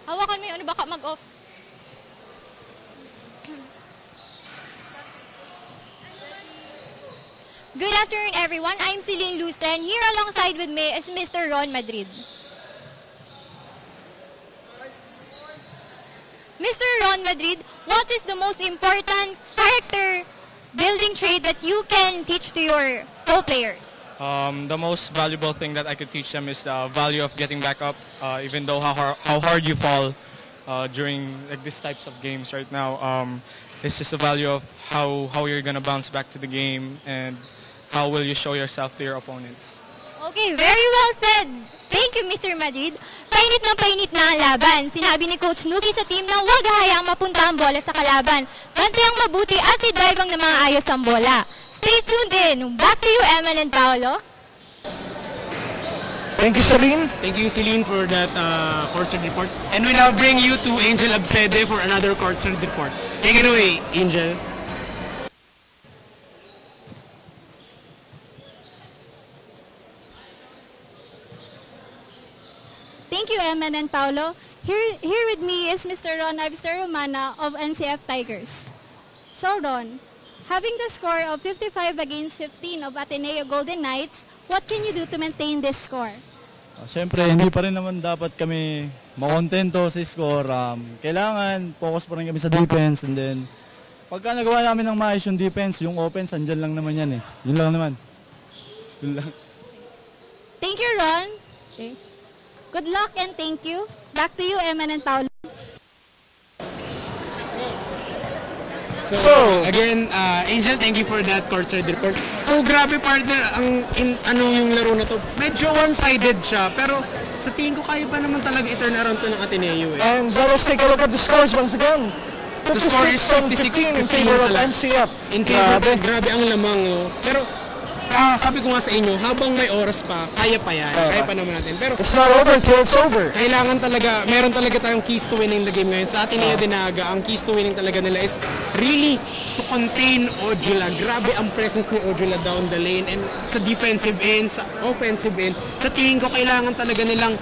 S4: Hawakan mo yun, baka mag-off. Good afternoon, everyone. I'm Celine Lustre, and here alongside with me is Mr. Ron Madrid. Mr. Ron Madrid, what is the most important character building trait that you can teach to your co-players?
S5: The most valuable thing that I could teach them is the value of getting back up, even though how hard you fall during like these types of games right now. It's just the value of how you're gonna bounce back to the game and how will you show yourself to your opponents.
S4: Okay, very well said. Thank you, Mr. Madrid. Painit na ang laban. Sinabi ni Coach Nuki sa team na huwag hayaang mapunta ang bola sa kalaban. Bantayang mabuti at i-drive ang mga ayos ang bola. Stay tuned in. Back to you, Eman and Paolo.
S3: Thank you, Celine.
S2: Thank you, Celine, for that courtside report. And we now bring you to Angel Absede for another courtside report. Take it away, Angel.
S6: Thank you, Eman and Paolo. Here with me is Mr. Ron Ivister Romana of NCF Tigers. So Ron, having the score of 55 against 15 of Ateneo Golden Knights, what can you do to maintain this score?
S7: Siyempre, hindi pa rin naman dapat kami makontento sa score. Kailangan focus pa rin kami sa defense, and then pagka nagawa namin ng maayos yung defense, yung offense, andyan lang naman yan eh. Yun lang naman. Yun lang.
S6: Thank you, Ron. Okay. Good luck and thank you. Back to you, Eman and Paolo.
S2: So again, Angel, thank you for that courtside report. So grabe, partner, ano yung laro na to. Medyo one-sided siya, pero sa tingin ko kaya pa naman talaga i-turn around to ng Ateneo eh.
S3: And let us take a look at the scores once again.
S2: The score is
S3: 56-15 in favor of NCF.
S2: In favor, grabe ang lamang. Oh. Pero sabi ko nga sa inyo, habang may oras pa, kaya pa yan. Kaya pa naman natin. Pero
S3: it's not over till it's over.
S2: Kailangan talaga, meron talaga tayong keys to winning the game ngayon. Sa Ateneo Dinaga, ang keys to winning talaga nila is really to contain Ojula. Grabe ang presence ni Ojula down the lane, and sa defensive end, sa offensive end. Sa tingin ko, kailangan talaga nilang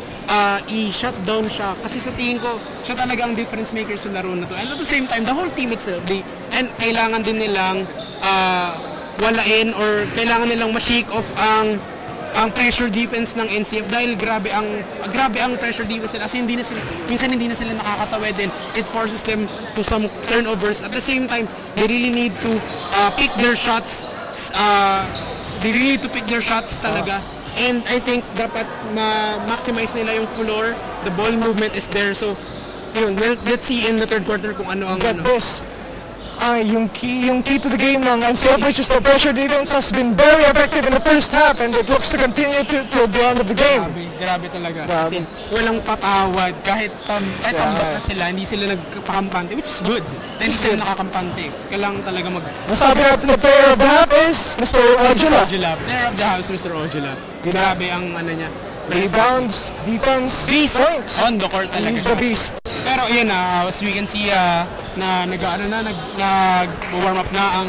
S2: i-shut down siya. Kasi sa tingin ko, siya talaga ang difference maker sa laro na to. And at the same time, the whole team itself, and kailangan din nilang walain or kailangan nilang ma-shake off ang pressure defense ng NCF dahil grabe ang pressure defense nila. Kasi minsan hindi na sila nakakatawid, and it forces them to some turnovers. At the same time, they really need to pick their shots. Talaga. And I think dapat ma-maximize nila yung floor. The ball movement is there. So, yun, let's see in the third quarter kung ano ang
S3: This. Yung key to the game ng NCF, which is the pressure defense, has been very effective in the first half, and it looks to continue to the end of the game.
S2: Grabe talaga. Kasi walang patawad. Kahit tambak na sila, hindi sila nagpakampante, which is good. Hindi sila nakakampante. Kailangan talaga
S3: Nasabi natin the player of the half is Mr. Ojula.
S2: Player of the house, Mr. Ojula. Grabe ang ano niya.
S3: Rebounds, defense, points.
S2: On the court talaga.
S3: He's the beast.
S2: Pero yun as we can see na nag-warm up na ang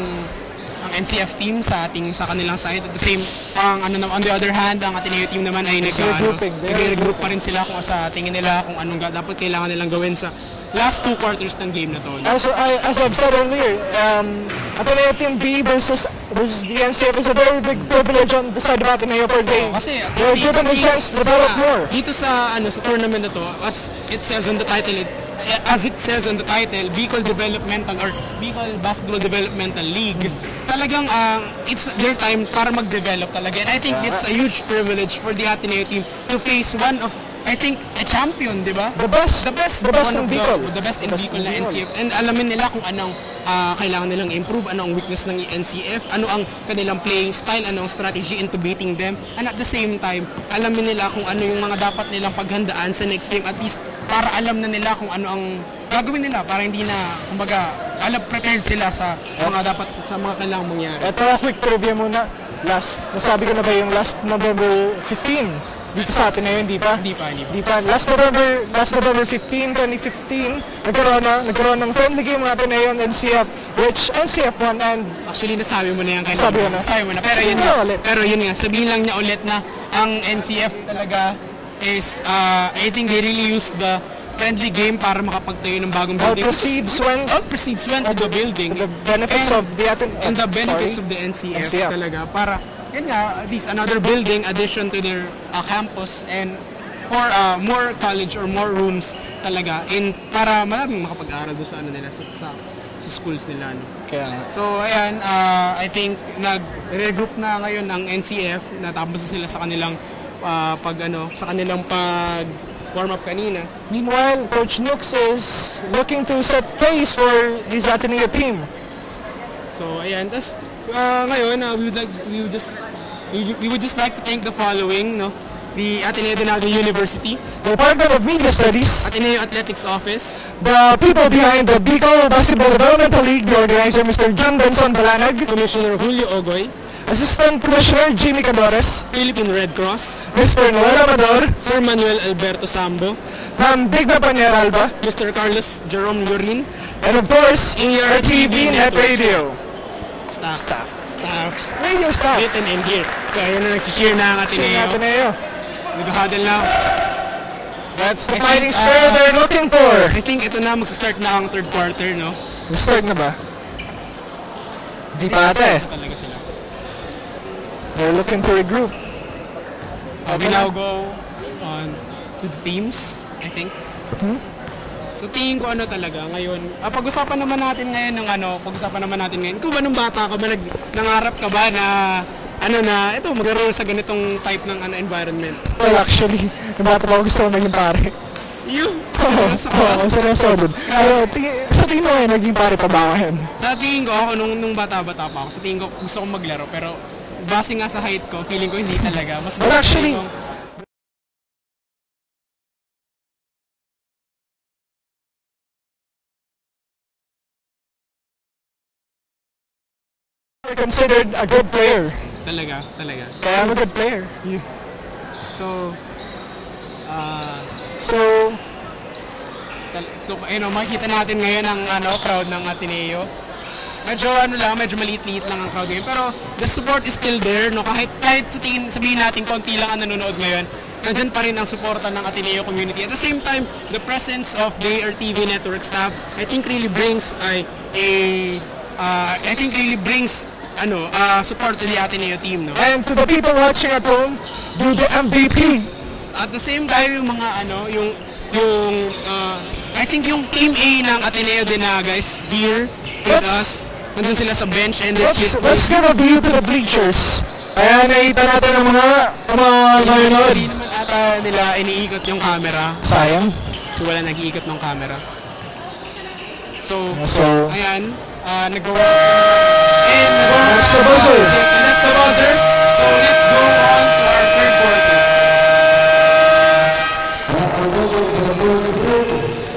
S2: NCF team sa kanilang side. At the same, on the other hand, ang Ateneo team naman ay nag-regroup pa rin sila kung sa tingin nila kung anong dapat kailangan nilang gawin sa last 2 quarters ng game na to.
S3: As I've said earlier, Ateneo team B versus the NCF is a very big privilege on the side of Ateneo per game.
S2: Kasi
S3: they're given the chance to develop more.
S2: Dito sa tournament na to, as it says on the title, Bicol Developmental or Bicol Basketball Developmental League, talagang it's their time para mag-develop talaga. And I think it's a huge privilege for the Ateneo team to face one of, I think, a champion, di ba?
S3: The best in Bicol.
S2: The best in Bicol na NCF. And alamin nila kung anong kailangan nilang improve, ano ang weakness ng NCF, ano ang kanilang playing style, ano ang strategy into beating them. And at the same time, alamin nila kung ano yung mga dapat nilang paghandaan sa next game, at least para alam na nila kung ano ang gagawin nila, para hindi na, kumbaga, prepared sila sa mga kailangang mangyari.
S3: Ito, quick trivia muna. Nasabi ko na ba yung last November 15? Dito sa atin na yun, di pa?
S2: Hindi pa.
S3: Last November 15, 2015, nagkaroon ng friendly game natin na yun, NCF, which NCF won, and
S2: Actually, nasabi mo na yan kanina.
S3: Sabi ko na.
S2: Pero yun nga, sabihin lang niya ulit na ang NCF talaga is, I think they really used the friendly game para makapagtayo ng bagong building.
S3: All proceeds went
S2: to the building.
S3: the benefits of the
S2: And the benefits of the NCF talaga para yun nga, this another building addition to their campus and for more college or more rooms talaga in para maraming makapag-aral doon sa ano nila sa schools nila, no.
S3: Kaya nga.
S2: So ayan, I think nag-regroup na ngayon ang NCF, natapos na sila sa kanilang sa kanilang pag warm up kanina.
S3: Meanwhile, Coach Nooks is looking to set pace for his Ateneo team.
S2: So ayan, tas ngayon we would just like to thank the following, no, the Ateneo de Naga University,
S3: The Department of Media Studies,
S2: Ateneo Athletics Office,
S3: the people behind the Bicol Basketball Developmental League, the organizer Mr. John Benson Balanag,
S2: Commissioner Julio Ogoy,
S3: Assistant Commissioner Jimmy Cadores,
S2: Philippine Red Cross,
S3: Mr. Noel Amador,
S2: Sir Manuel Alberto Sambo,
S3: Ma'am Digna Panyaralba,
S2: Mr. Carlos Jerome Lorin,
S3: and of course,
S2: ERTV
S3: Net Radio.
S2: Staff.
S3: Radio staff.
S2: Written in here. So ayun na, nag-cheer na ang Ateneo.
S3: Ateneo.
S2: Nag-huddle na.
S3: That's the fighting spirit they're looking for.
S2: I think ito na, mag-start na ang third quarter, no?
S3: Start na ba? Di pa ate.
S2: Talaga sila.
S3: They're looking to regroup.
S2: We now go on to the teams, I think. So tingin ko ano talaga ngayon. Pag-usapan naman natin ngayon kung ba nung bata ka ba nangarap ka ba na ito magkaroon sa ganitong type ng environment?
S3: Well, actually, nung bata pa ako gusto ko naging pare.
S2: Yun?
S3: Oo, sinusunod. Sa tingin mo ngayon, naging pare pa ba ako yan?
S2: Sa tingin ko ako nung bata-bata pa ako, sa tingin ko gusto kong maglaro pero base nga sa height ko, feeling ko hindi talaga. Mas
S3: Well, actually, considered a good player.
S2: Talaga.
S3: Kaya I'm a good player.
S2: So, makikita natin ngayon ang crowd ng Ateneo. Medyo maliit-liit lang ang crowd ngayon. Pero the support is still there, no? Kahit sabihin natin konti lang ang nanonood ngayon, nandyan pa rin ang suporta ng Ateneo community. At the same time, the presence of the RTV network staff, I think really brings support to the Ateneo team, no?
S3: And to the people watching at home, do the MVP.
S2: At the same time, yung mga I think yung team A ng Ateneo de Naga is here with us. Nandun sila sa bench and
S3: let's give a view to the bleachers. Ayan, nakita natin ang mga manonood.
S2: Hindi naman ata nila iniikot yung camera.
S3: Sayang.
S2: So wala nag-iikot ng camera. So ayan, nag-go. And
S3: that's the buzzer.
S2: That's the buzzer. So let's go on to our third quarter.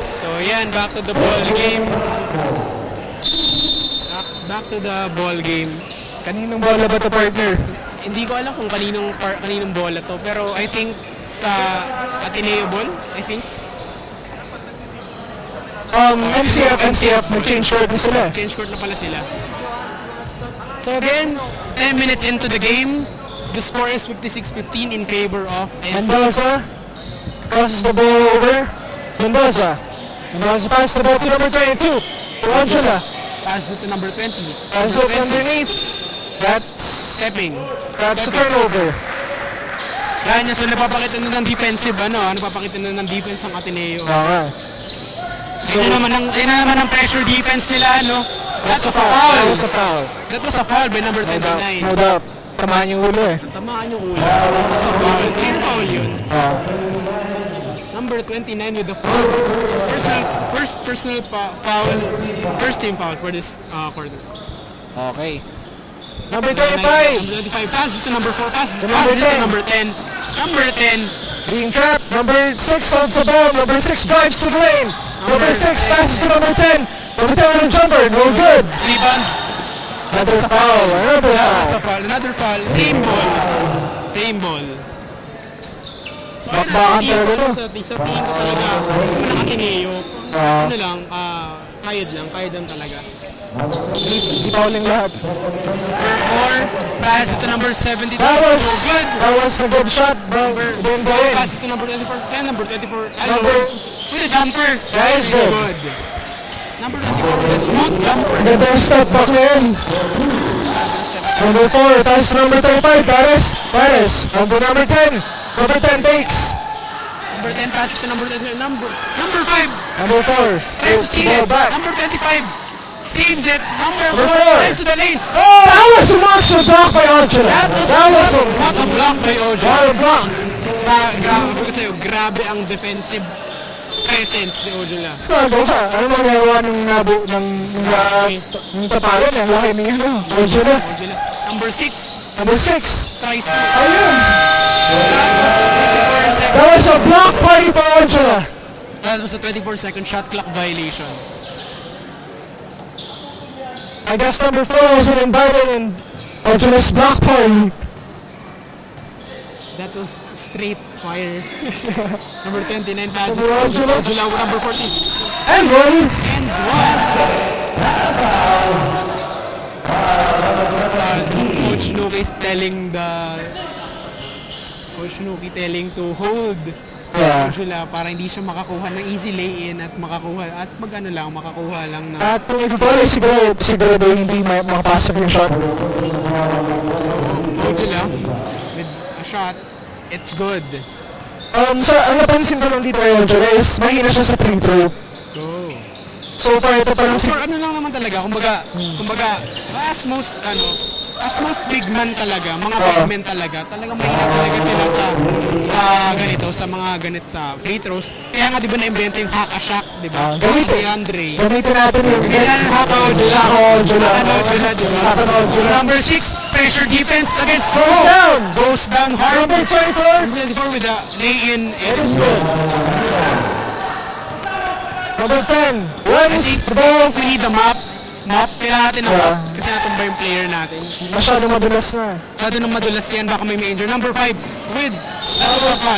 S2: So ayan, back to the ball game. Back to the ball game.
S3: Kaninong bola ba ito, partner?
S2: Hindi ko alam kung kaninong bola to, pero I think sa Ateneo ball, I think. NCF, nag-change court na sila. Change court na pala sila. So again, 10 minutes into the game, the score is 56-15 in favor of NCF.
S3: Mendoza crosses the ball over. Mendoza passes the ball to number 22. To Angela.
S2: Passes it to number 20.
S3: Passes it underneath. That's
S2: stepping.
S3: That's a turnover.
S2: Kaya so napapakita na ng defensive, napapakita na ng defense ang Ateneo.
S3: So,
S2: yun naman ang pressure defense nila, no? That was a foul. That was a foul by number 29.
S3: No doubt. Tamaan yung ulo eh.
S2: Tamaan yung ulo. That was a foul. Clear foul yun. Number 29 with the foul. First personal foul. First team foul for this quarter.
S3: Okay. Number 25.
S2: Number 25 passes to number 4. Passes to number 10. Number 10.
S3: Being trapped. Number 6 holds the ball. Number 6 drives to the lane. Number 6 passes to number 10. Number 10 with a jumper. No good.
S2: Rebound.
S3: Another foul. Another foul.
S2: Another foul. Same ball. Same ball. So,
S3: Bakbakan talaga to.
S2: sa tingin ko talaga, kung nakatineo, ano lang, kayad lang talaga.
S3: Di fouling lahat.
S2: Or, pass it to number 72. Good.
S3: That was a good shot, but didn't go in.
S2: Pass it to number 24. Number 24. With a jumper.
S3: That is good.
S2: Number 24 with a smooth jumper.
S3: The best step back na yun. Number 4, pass number 35, Pares. Number 10. Number 10 takes.
S2: Number 10 pass to number 10. Number 5.
S3: Number 4.
S2: Tries to steal it.
S3: Back.
S2: Number 25. Saves it. Number 4.
S3: Number 4.
S2: Tries to the lane.
S3: Oh, that was a martial block by Angela. That was a
S2: what a block by Ojo.
S3: what a block.
S2: Grabe ang defensive presence ni Ojula.
S3: Ano ba? Ano magawa ng tapalan? Ang laki niya, no? Angela.
S2: Number 6.
S3: Number 6.
S2: Tries to.
S3: Ayun. That was a block party for Angela.
S2: That was a 24-second shot clock violation.
S3: I guess number 4 wasn't invited in Angela's block party.
S2: That was straight fire. Number 29 pass.
S3: Ojula.
S2: Ojula with number 14.
S3: And one.
S2: And one. Coach Nuki is telling telling to hold Ojula para hindi siya makakuha ng easy lay-in at makakuha lang ng
S3: At kung ipapalay siguro hindi makapasok yung shot.
S2: so Ojula with a shot, it's good.
S3: Ang napansin ko lang dito kay Ojula is mahina siya sa free throw. So far ito parang
S2: For ano lang naman talaga, kumbaga as most big man talaga, mga big men talaga mahina talaga sila sa mga free throws. Kaya nga di ba na-invento yung hack-a-shack, di ba? Andre.
S3: Gamitin natin yung
S2: Ojula. Number 6, pressure defense again. Goes down hard.
S3: Number 24
S2: with a lay-in, and it's good.
S3: Number 10 runs the
S2: Ball,
S3: ball.
S2: we need the map. Kailangan natin ng map kasi natumba yung player natin.
S3: Masyado madulas na.
S2: Masyado nang madulas yan, baka may injure. Number 5, with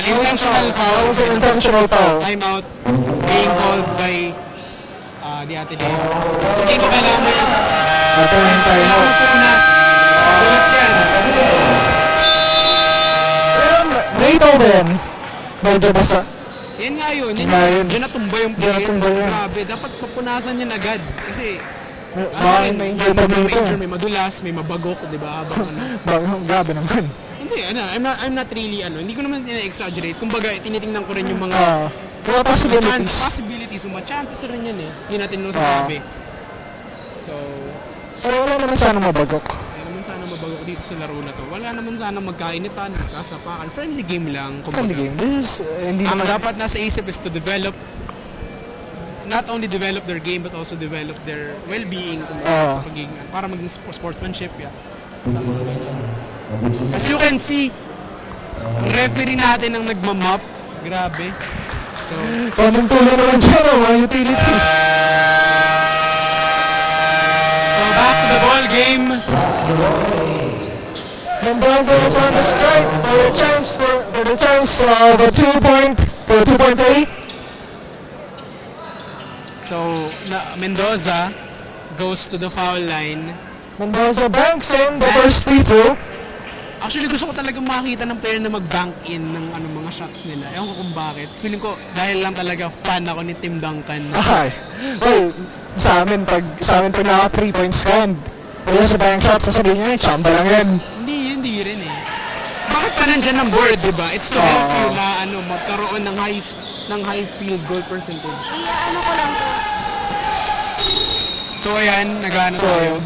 S2: intentional foul.
S3: That was an intentional foul.
S2: Timeout being called by the Ateneo. Sige ko kailangan mo yan. Kailangan mo punas. Punas yan.
S3: Dito din. Medyo basa.
S2: Yan nga yun. Diyan natumba yung player. Grabe, dapat papunasan yan agad. Kasi
S3: may
S2: major, may madulas, may mabagok, di ba?
S3: Grabe naman.
S2: Hindi, I'm not really, hindi ko naman ina-exaggerate. Kumbaga, tinitingnan ko rin yung mga possibilities, mga chances rin yan eh. Hindi natin nung sasabi. So,
S3: pero wala naman sana mabagok.
S2: Wala naman sana mabagok dito sa laro na to. Wala naman sana magkainitan, magkasapakan. Friendly game lang.
S3: Friendly game. This is, hindi
S2: ang
S3: naman
S2: dapat nasa isip is to develop not only develop their game but also develop their well-being sa pagiging para maging sportsmanship as you can see ang referee natin ang nagmamap grabe so
S3: kaming tuloy naman dyan mga utility
S2: so back to the ball game
S3: Mendoza is on the strike for the chance of a 2-point for 2.8.
S2: So, Mendoza goes to the foul line.
S3: Mendoza banks in the first free throw.
S2: Actually, gusto ko talagang makita ng player na mag-bank in ng mga shots nila. Ewan ko kung bakit. Feeling ko, dahil lang talaga fan ako ni Tim Duncan.
S3: Ay, well, sa amin pag naka 3 points ka, wala sa bank shot, sasabihin niya, chamba lang yan.
S2: Hindi rin eh. Bakit pa nandyan ang board, di ba? It's to help you na magkaroon ng high field goal percentage.
S4: Ano ko lang to.
S2: So ayan, nag-ano tayo.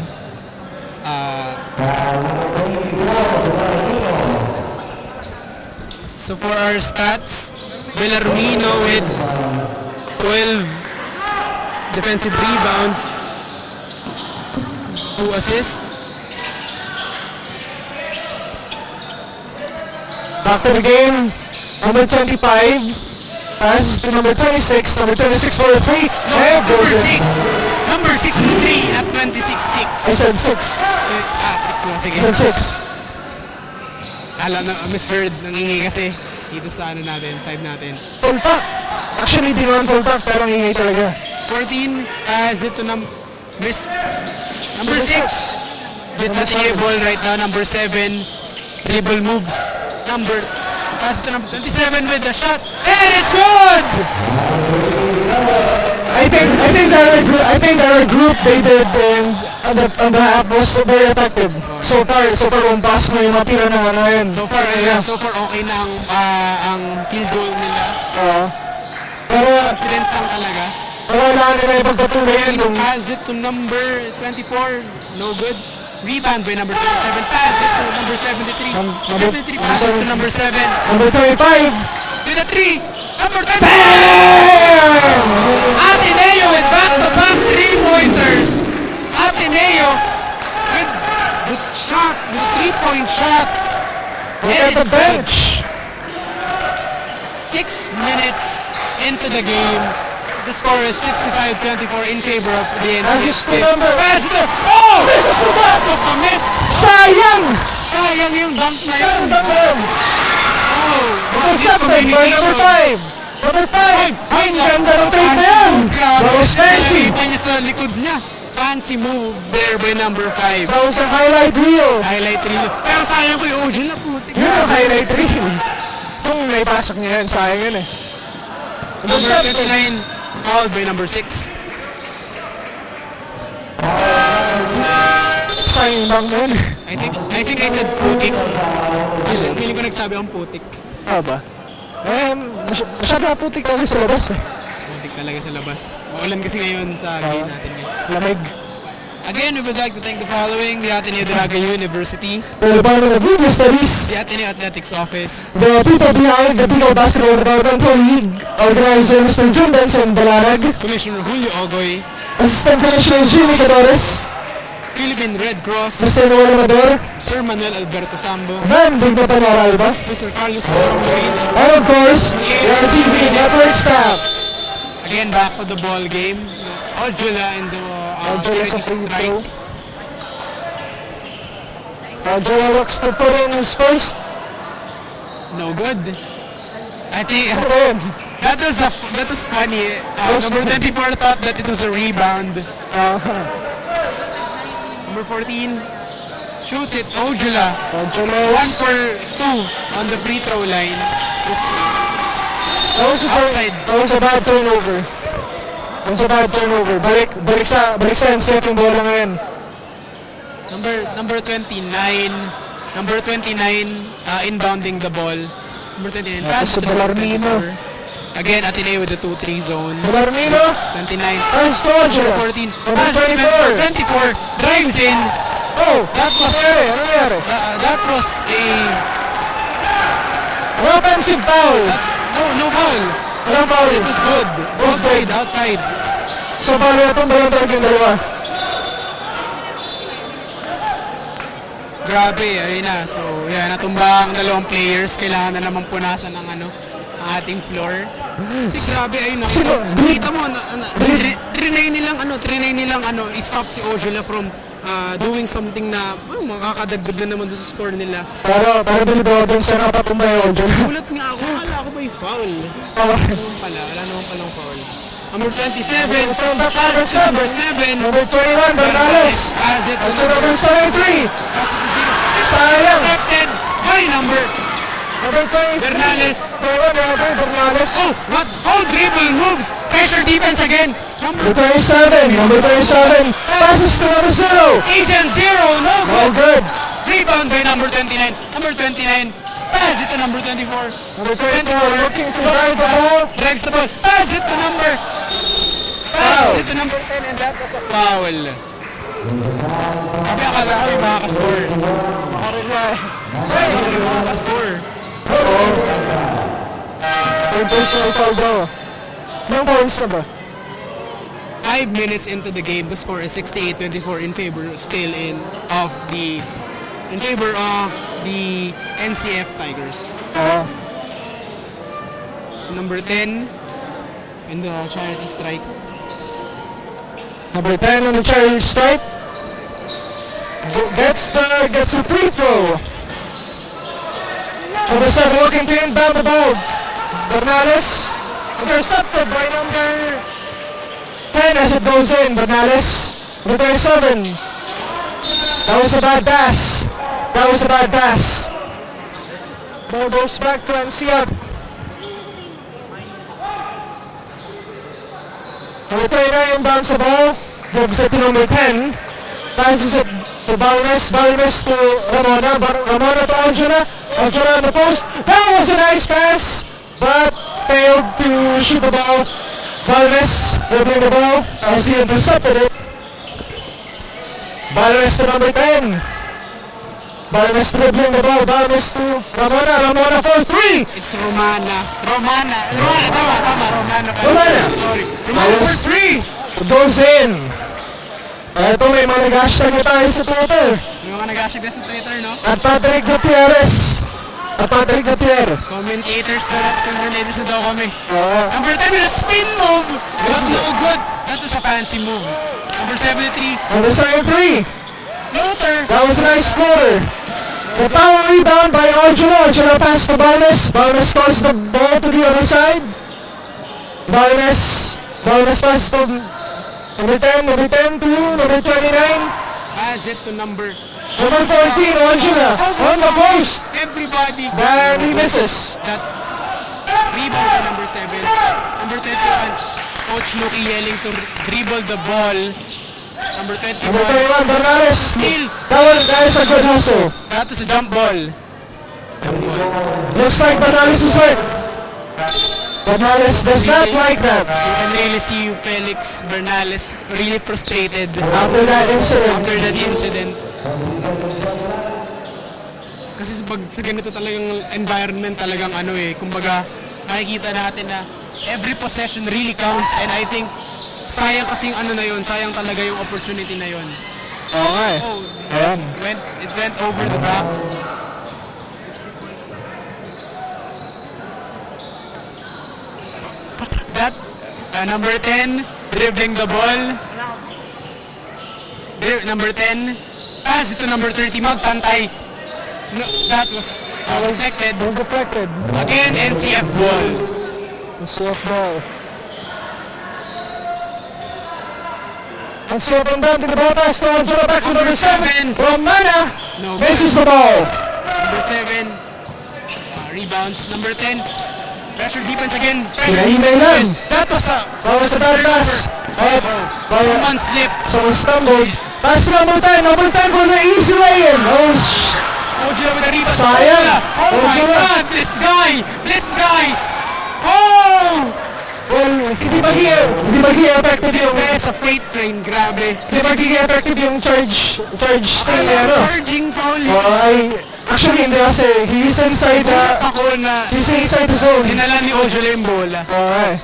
S2: So for our stats, Bellarmino with 12 defensive rebounds, 2 assists.
S3: Back to the game, number 25, passes to number 26 for the 3, and goes
S2: Number
S3: in.
S2: 6, Number 6 with 3 at 26-6.
S3: I said 6.
S2: 6 mo, sige.
S3: I said 6.
S2: Alam na, misheard, nangingi kasi dito sa ano natin, side natin.
S3: Full pack. Actually, di naman full pack, pero ang ingay talaga.
S2: 14, pass it to number 6. It's a table right now, number 7. Dribble moves. Pass it to number 27 with the shot. And it's good!
S3: I think our group they did on the half was very effective. So far kung pass mo yung matira ng ano yun.
S2: So far okay na ang field goal nila.
S3: Pero
S2: Confidence lang talaga.
S3: wala nila ipagpatuloy yun.
S2: Pass it to number 24. No good. Rebound by number 27. Pass it to number 73. 73 pass it to number 7.
S3: Number 25.
S2: To the 3. Number 10. Ateneo with back-to-back 3-pointers. Ateneo with the shot, the 3-point shot.
S3: Look at the bench.
S2: 6 minutes into the game. The score is 65-24 in favor of the
S3: I
S2: NCF.
S3: just remember.
S2: Pass it to, oh!
S3: This is the back.
S2: That was a miss.
S3: Sayang!
S2: Sayang yung dunk na
S3: Sayang
S2: yun.
S3: bakit?
S2: Oh,
S3: Number 7, by number 5. Number 5. Ang ganda ng trade na yan. That was fancy.
S2: Nakita niya sa likod niya. Fancy move there by number 5.
S3: That was a highlight reel.
S2: Highlight reel. Pero sayang ko yung Ojin na putik.
S3: Yun ang highlight reel. Kung may pasok niya yan, sayang yun eh.
S2: Number 29, fouled by number 6.
S3: Sayang bang yun.
S2: I think I said putik. Feeling ko nagsabi akong putik.
S3: Ba? Masyado na putik talaga sa labas eh.
S2: Putik talaga sa labas. Maulan kasi ngayon sa game natin ngayon.
S3: Lamig.
S2: Again, we would like to thank the following: the Ateneo Daraga University,
S3: The Department of Media Studies,
S2: the Ateneo Athletics Office,
S3: the people behind the Bicol Basketball Departmental League, organizer Mr. Jun Benson Balarag,
S2: Commissioner Julio Ogoy,
S3: Assistant Commissioner Jimmy Cadores,
S2: Philippine Red Cross,
S3: Mr. Noel Amador,
S2: Sir Manuel Alberto Sambo,
S3: Ma'am Digna Panaralba,
S2: Mr. Carlos Torreid.
S3: and of course, the RTV Network staff.
S2: Again, back to the ball game. Ojula in the
S3: Ojula sa free
S2: strike.
S3: throw. Ojula looks to put in his first.
S2: No good. I think
S3: Ano yun?
S2: that was funny. Number 24 thought that it was a rebound. Number 14 shoots it. Ojula.
S3: Ojula
S2: 1
S3: is...
S2: for 2 on the free throw line.
S3: That was a bad turnover. That was a bad turnover. Balik sa NCF yung bola ngayon.
S2: Number 29 inbounding the ball. Number 29 pass
S3: Tapos
S2: to
S3: si Belarmino.
S2: Again, Ateneo with the 2-3 zone.
S3: Belarmino,
S2: 29
S3: pass to Ojula.
S2: number 14
S3: Number
S2: pass to
S3: 24.
S2: 24 drives in.
S3: Oh,
S2: That was
S3: ano nangyari?
S2: that was a
S3: Offensive foul.
S2: no foul.
S3: Walang foul.
S2: It was good. Outside.
S3: So, paano itong balantag yung dalawa?
S2: Grabe, ayun na. So, yan, natumba ang dalawang players. Kailangan na naman punasan ang ang ating floor. Kasi grabe, ayun na. Kita mo, trinay nilang i-stop si Ojula from doing something na makakadagdag na naman doon sa score nila.
S3: Para bilibao dun sa nakapatumba yung Ojula.
S2: Gulat nga ako, akala ko ba yung foul? Wala naman palang foul. Number 27, pass to number 7.
S3: Number 21, Bernales.
S2: Pass it to
S3: Pass to number 73. Sayang.
S2: Accepted by number
S3: Number 20.
S2: Bernales.
S3: Bernales.
S2: Oh, what? Oh, dribble moves. Pressure defense again.
S3: Number 27. Number 27. Passes to number 0.
S2: Agent 0, no
S3: Oh,
S2: good.
S3: good.
S2: Rebound by number 29. Number 29. Pass it to number 24.
S3: Number 24 looking to drive the ball.
S2: Drives the ball. Pass it to number. Pass it to number 10 and that was a foul. Sabi akala ko yung makakascore. Sabi yung makakascore.
S3: Third personal foul daw. Ilang points na ba?
S2: 5 minutes into the game, the score is 68-24 in favor of the NCF Tigers. So number 10 in the charity strike.
S3: Number 10 on the cherry stripe. Gets the free throw. Number 7 looking to inbound the ball. Bernales intercepted by number 10 as it goes in. Bernales. Number 7. That was a bad pass. That was a bad pass. Ball goes back to NCF. Number 39 inbounds the ball. Gives it to number 10. Passes it to Balmes. Balmes to Ramona. Ramona to Arjuna. Arjuna on the post. That was a nice pass, but failed to shoot the ball. Balmes dribbling the ball as he intercepted it. Balmes to number 10. Balmes dribbling the ball. Balmes to Ramona. Ramona for 3.
S2: It's Romana. Romana. Tama. Romana.
S3: Romana.
S2: Sorry. Romana for 3.
S3: It goes in. Ito may mga nag-hashtag na tayo sa Twitter.
S2: May mga nag-hashtag na sa Twitter, no?
S3: At Patrick Gutierrez. At Patrick Gutierrez.
S2: Commentators na coordinators na daw kami. Number 10 with a spin move. That's no good. That was a fancy move. Number 73.
S3: Number 73.
S2: Luther.
S3: That was a nice score. The power rebound by Arjuna. Arjuna passed to Balmes. Balmes passes the ball to the other side. Balmes passes to number 10 to number 29.
S2: Pass it to number
S3: 14, Arjuna. On the post.
S2: Everybody.
S3: And he misses.
S2: That rebound by number 7. Number 21. Coach Nuki yelling to dribble the ball. Number 21.
S3: Number 21, Bernales.
S2: Steal.
S3: That is a good hustle.
S2: That was a jump ball.
S3: Looks like Bernales is hurt. Bernales does not like that.
S2: You can really see Felix Bernales really frustrated
S3: After that incident.
S2: Kasi pag sa ganito talagang environment talagang kumbaga makikita natin na every possession really counts, and I think sayang kasing sayang talaga yung opportunity na yun.
S3: Okay.
S2: Oh,
S3: Ayan.
S2: it went over the back. That number 10 dribbling the ball. Number 10 pass it to number 30 magpantay. No, that was deflected.
S3: Deflected.
S2: Again, NCF ball.
S3: NCF ball. NCF inbound to the ball pass to Arjuna back to number 7. Romana misses the ball.
S2: Number 7 rebounds. Number 10 pressure defense again.
S3: Pinahimay lang.
S2: That was a
S3: bad pass.
S2: Roman slip.
S3: Someone stumbled. Pass to number 10. Number 10 for the easy lay-in.
S2: Ojula with a rebound.
S3: Sayang.
S2: Oh my God, this guy. Oh!
S3: Well, hindi magiging effective yung...
S2: This is a freight train, grabe.
S3: Hindi magiging effective yung charge thing.
S2: Charging foul.
S3: Actually, hindi kasi. He's inside the zone.
S2: Dinala ni Ojula yung bola.
S3: Alright.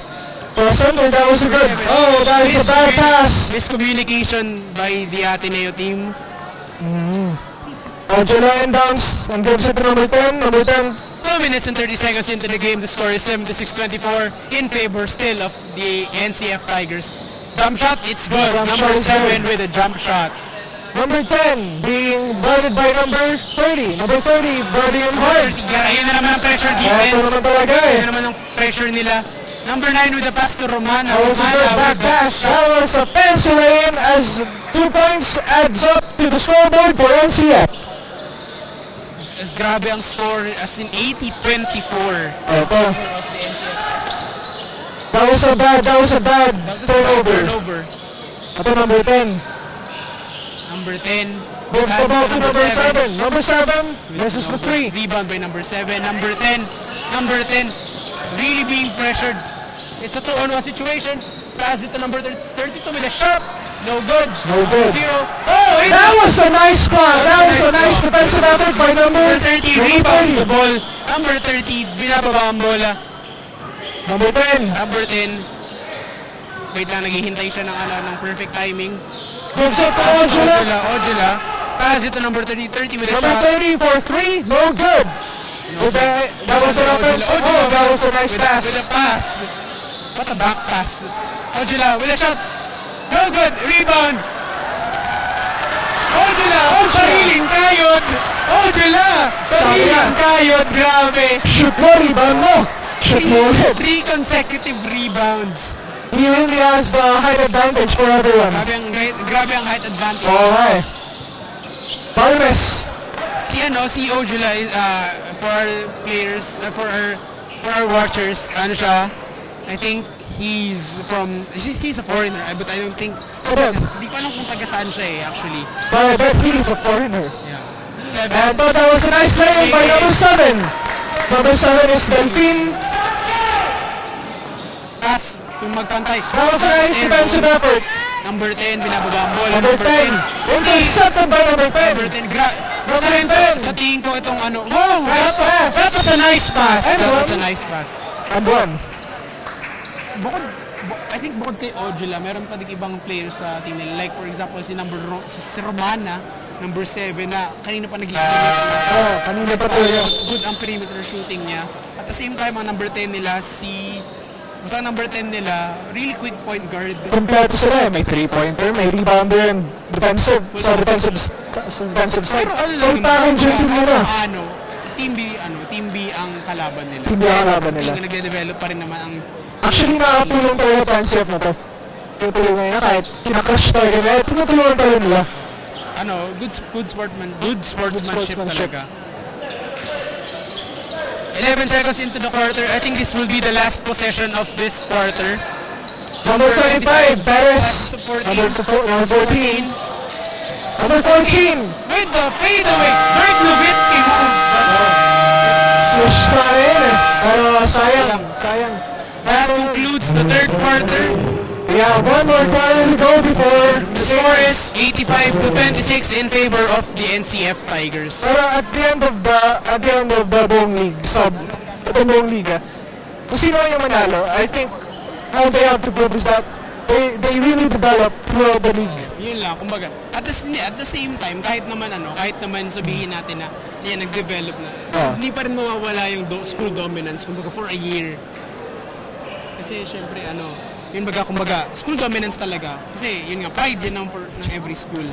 S3: For Sunday, that was a good... Oh, that is a bad pass.
S2: Miscommunication by the Ateneo team.
S3: Ojula inbounds and gives it to number 10. Number 10.
S2: 2 minutes and 30 seconds into the game, the score is 76-24 in favor still of the NCF Tigers. Jump shot, it's good. Number 7 with a jump shot.
S3: Number 10 being guarded by number 30. Number 30, Brody and Hart.
S2: Yan na naman ang pressure defense.
S3: Ito naman talaga
S2: Yan naman ang pressure nila. Number 9 with the pass to Romana.
S3: That was a good back pass. That was a pencil in as 2 points adds up to the scoreboard for NCF.
S2: Grabe ang score, as in 80-24.
S3: Ito. That was a bad turnover. Ito number 10.
S2: Number 10.
S3: Moves the ball to number 7. Number 7 misses the 3.
S2: Rebound by number 7. Number 10. Really being pressured. It's a 2-on-1 situation. Pass it to number 32 with a shot. No good. 0. Oh,
S3: that was a nice spot. That was a nice defensive effort by number
S2: 30. Rebounds the ball. Number 30. Binababa ang bola.
S3: Number 10.
S2: Number 10. Wait lang, naghihintay siya ng perfect timing.
S3: Gives it to
S2: Ojula. Pass it to number 30 with a shot.
S3: Number 30 for 3. No good. That was an offense. Oh, that was a nice pass.
S2: With a pass. What a back pass. Ojula with a shot. No good. Rebound. Ojula. Sariling kayod. Ojula. Sariling kayod. Grabe.
S3: Shoot mo, rebound mo. Shoot mo ulit.
S2: 3 consecutive rebounds.
S3: He really has the height advantage for everyone.
S2: Grabe ang height advantage.
S3: Okay. Palmes.
S2: Si Ojula is, for our players, for our watchers, ano siya, I think he's a foreigner, but I don't think, hindi ko alam kung taga saan siya eh, actually.
S3: But I bet he's a foreigner.
S2: Yeah.
S3: And that was a nice play by number 7. Number 7 is Delphine.
S2: Pass, kung magpantay.
S3: That was a nice defensive effort.
S2: Number 10, binababa ang bola.
S3: Number 10. Intercepted by number 10.
S2: Number 10, sa tingin ko itong ano,
S3: Nice pass.
S2: that was a nice pass.
S3: And
S2: That was a
S3: one.
S2: nice pass.
S3: And one.
S2: I think bukod kay Ojula, meron pa din ibang players sa team nila. Like for example, si Romana, number 7 na kanina pa nag-iingat.
S3: Kanina pa talaga.
S2: Good ang perimeter shooting niya. At the same time, ang number 10 nila, basta number 10 nila, really quick point guard.
S3: Kompleto sila eh. May 3-pointer, may rebounder and defensive. Sa defensive side.
S2: Pero ano
S3: Full package yung team nila.
S2: Team B ang kalaban nila.
S3: Team B ang kalaban nila.
S2: Team na nagde-develop pa rin naman ang
S3: Actually, nakatulong talaga yung concept na to. Tutulungan nila kahit kinakrush talaga nila. Tinutulungan talaga nila.
S2: good sportsmanship talaga. 11 seconds into the quarter. I think this will be the last possession of this quarter.
S3: Number 25, Perez. Number 14. Number 14.
S2: With the fadeaway, Dirk Nowitzki move.
S3: Swish na rin eh. Pero sayang.
S2: That concludes the third quarter.
S3: Yeah, one more quarter to go before
S2: The score is 85-26 in favor of the NCF Tigers.
S3: Pero at the end of the buong league, buong liga, kung sino yung manalo, I think how they have to prove is that they really develop throughout the league.
S2: Yun lang, kumbaga. At the same time, kahit naman sabihin natin na nag-develop na, hindi pa rin mawawala yung school dominance, kumbaga for a year. Kasi syempre kumbaga, school dominance talaga. Kasi yun nga, pride yun ng every school.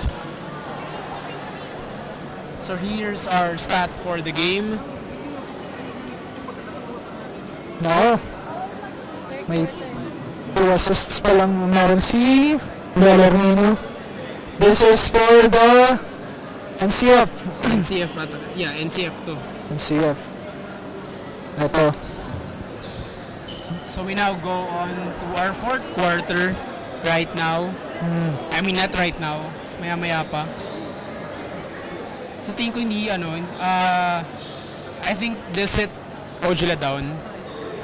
S2: So here's our stat for the game.
S3: No. May 2 assists pa lang meron si Bellarmino. This is for the NCF.
S2: NCF ata. Yeah, NCF to.
S3: NCF. Ito.
S2: So we now go on to our fourth quarter right now. I mean, not right now. Maya-maya pa. Sa tingin ko hindi, I think they'll set Ojula down.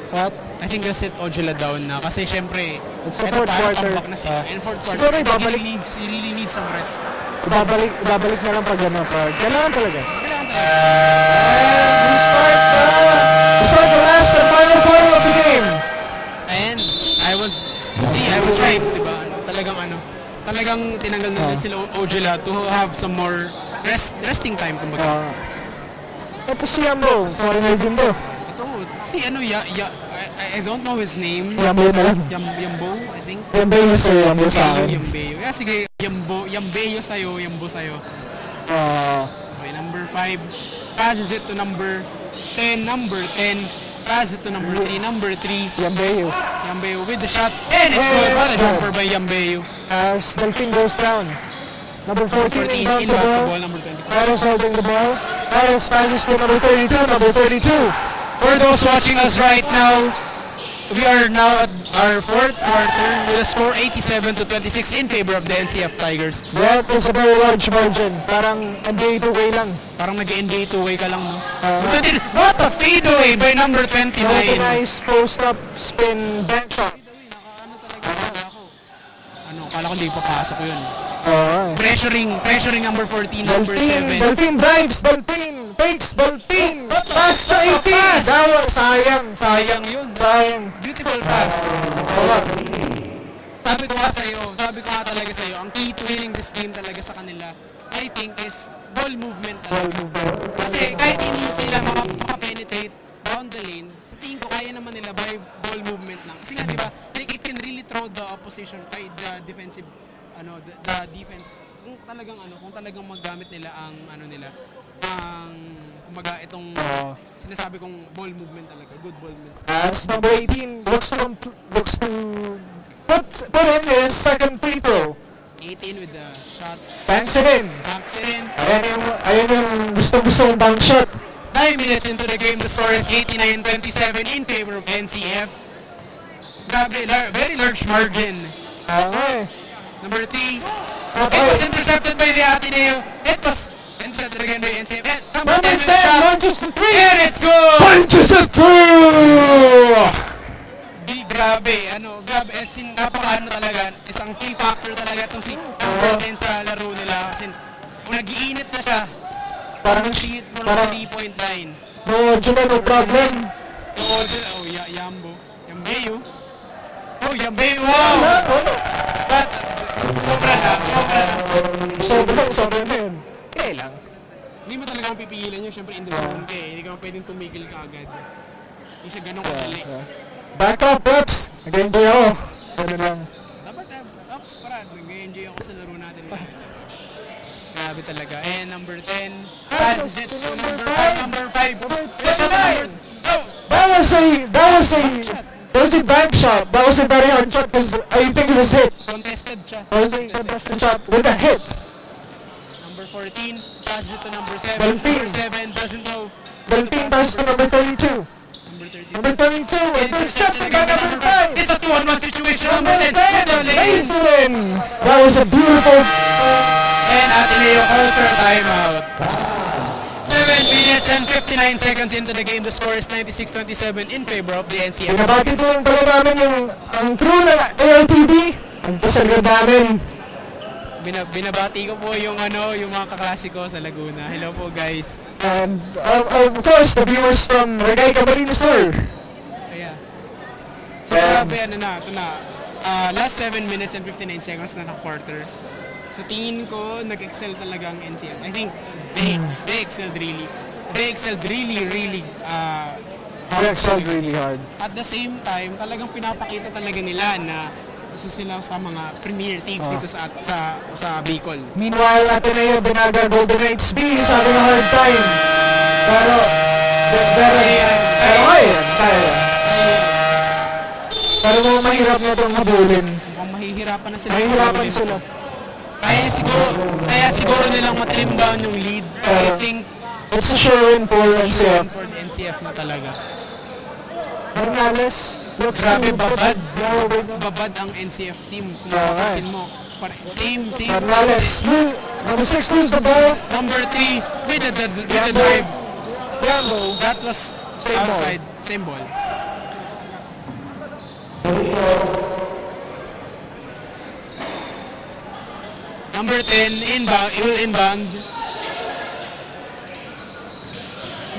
S3: What?
S2: I think they'll set Ojula down na. Kasi syempre,
S3: It's the fourth quarter.
S2: comeback na sila. And fourth quarter,
S3: Siguro
S2: I think
S3: ibabalik.
S2: he really needs some rest.
S3: Ibabalik na lang pag kailangan talaga.
S2: Kailangan talaga.
S3: And we start the last and final quarter of the game.
S2: And I was right, diba? Talagang tinanggal na sila Ojula to have some more resting time, kumbaga.
S3: Ito si Yambo, foreigner din to.
S2: Ito, I don't know his name.
S3: Yambo na lang.
S2: Yambo, I think.
S3: Yambo sir, Yambo sa akin.
S2: Yambeyo. Yeah, sige, Yambeyo sa'yo, Yambo sa'yo. Okay, number 5. Passes it to number 10. Number 10. Pass it to number 3. Number 3.
S3: Yambeyo.
S2: Yambeyo with the shot. And it's good. What a jumper by Yambeyo.
S3: As Delphine goes down. Number 14 inbounds the ball.
S2: Number 26.
S3: Paris holding the ball. Paris passes to number 32. Number 32.
S2: For those watching us right now, we are now at our fourth quarter with a score 87-26 in favor of the NCF Tigers.
S3: That is a very large margin. Parang NBA 2K lang.
S2: Parang nag-NBA 2-way ka lang, no? What a fadeaway by number 29.
S3: What a nice post-up spin bank shot.
S2: Kala ko hindi papasok yun. Pressuring number 14, number 7.
S3: Delphine drives, Delphine fakes, Delphine pass to 18. Sayang yun.
S2: Beautiful pass. Sabi ko nga talaga sa'yo, ang key to winning this game talaga sa kanila, I think is ball movement talaga. Kasi kahit hindi sila makapenetrate down the lane, sa tingin ko kaya naman nila by ball movement lang. Kasi nga diba, it can really throw the position, the defensive, the defense, kung talagang maggamit nila ang, ang, kumaga, itong, sinasabi kong ball movement talaga, good ball movement.
S3: As number 18 looks to put in his second free throw.
S2: 18 with the shot.
S3: Banks it in. Ayan yung gusto-gusto ng bank shot.
S2: 9 minutes into the game, the score is 89-27 in favor of NCF. Grabe, very large margin.
S3: Okay.
S2: Number 3. It was intercepted by the Ateneo. It was intercepted again by NCF. Number 10 with the shot.
S3: Launches the three.
S2: And it's good!
S3: Punches it through!
S2: Grabe, grabe, napaka talaga, isang key factor talaga itong si Number 10 sa laro nila kasi kung nag-iinit na siya, parang shoot mo ng 3-point line.
S3: No, no problem.
S2: Yambo. Yambeyo. Oh, Yambeyo, wow! But,
S3: Sobra na yun. Okay lang.
S2: Hindi mo talagang pipigilan yun, syempre in the zone ka hindi ka pwedeng tumigil ka agad. Hindi siya ganun kadali.
S3: Back up, Ups! Nag-enjoy ako. Ano lang.
S2: Dapat, Ups, parad. Nag-enjoy ako sa laro natin. Grabe talaga. And number 10. Passes it to number 5. Number 5.
S3: That was a bank shot. That was a very hard shot because I think it was hit.
S2: Contested siya.
S3: That was a contested shot with a hit.
S2: Number 14. Passes it to number 7. Number 7 doesn't know.
S3: 13 passes to number 32. Number 32, intercepted by number 5.
S2: It's a 2-on-1 situation. Number 10,
S3: Mason. That was a beautiful.
S2: And Ateneo calls her timeout. 7 minutes and 59 seconds into the game. The score is 96-27 in favor of the NCF.
S3: Pinabati po lang pala namin ang crew ng ALTV. Ang pasagad namin.
S2: Binabati ko po yung mga kaklase ko sa Laguna. Hello po guys.
S3: And of course, the viewers from Regay Camarines Sur.
S2: Kaya. So grabe, ito na. Last 7 minutes and 59 seconds na quarter. Sa tingin ko, nag-excel talaga ang NCF. I think they excelled really. They excelled really
S3: hard.
S2: At the same time, talagang pinapakita talaga nila na isa sila sa mga premier teams dito sa Bicol.
S3: Meanwhile, Ateneo Benaga Golden Knights B is having a hard time. Pero mahirap na itong habulin.
S2: Mukhang mahihirapan na sila.
S3: Mahihirapan sila.
S2: Kaya siguro nilang matrim down yung lead. I think
S3: it's a sure win for NCF.
S2: For NCF na talaga.
S3: Bernales,
S2: grabe babad ang NCF team. Kung mapapansin mo. Same.
S3: Bernales, number 6 lose the ball.
S2: Number 3 with the drive.
S3: Yambo.
S2: That was outside. Same ball. Number 10 inbound.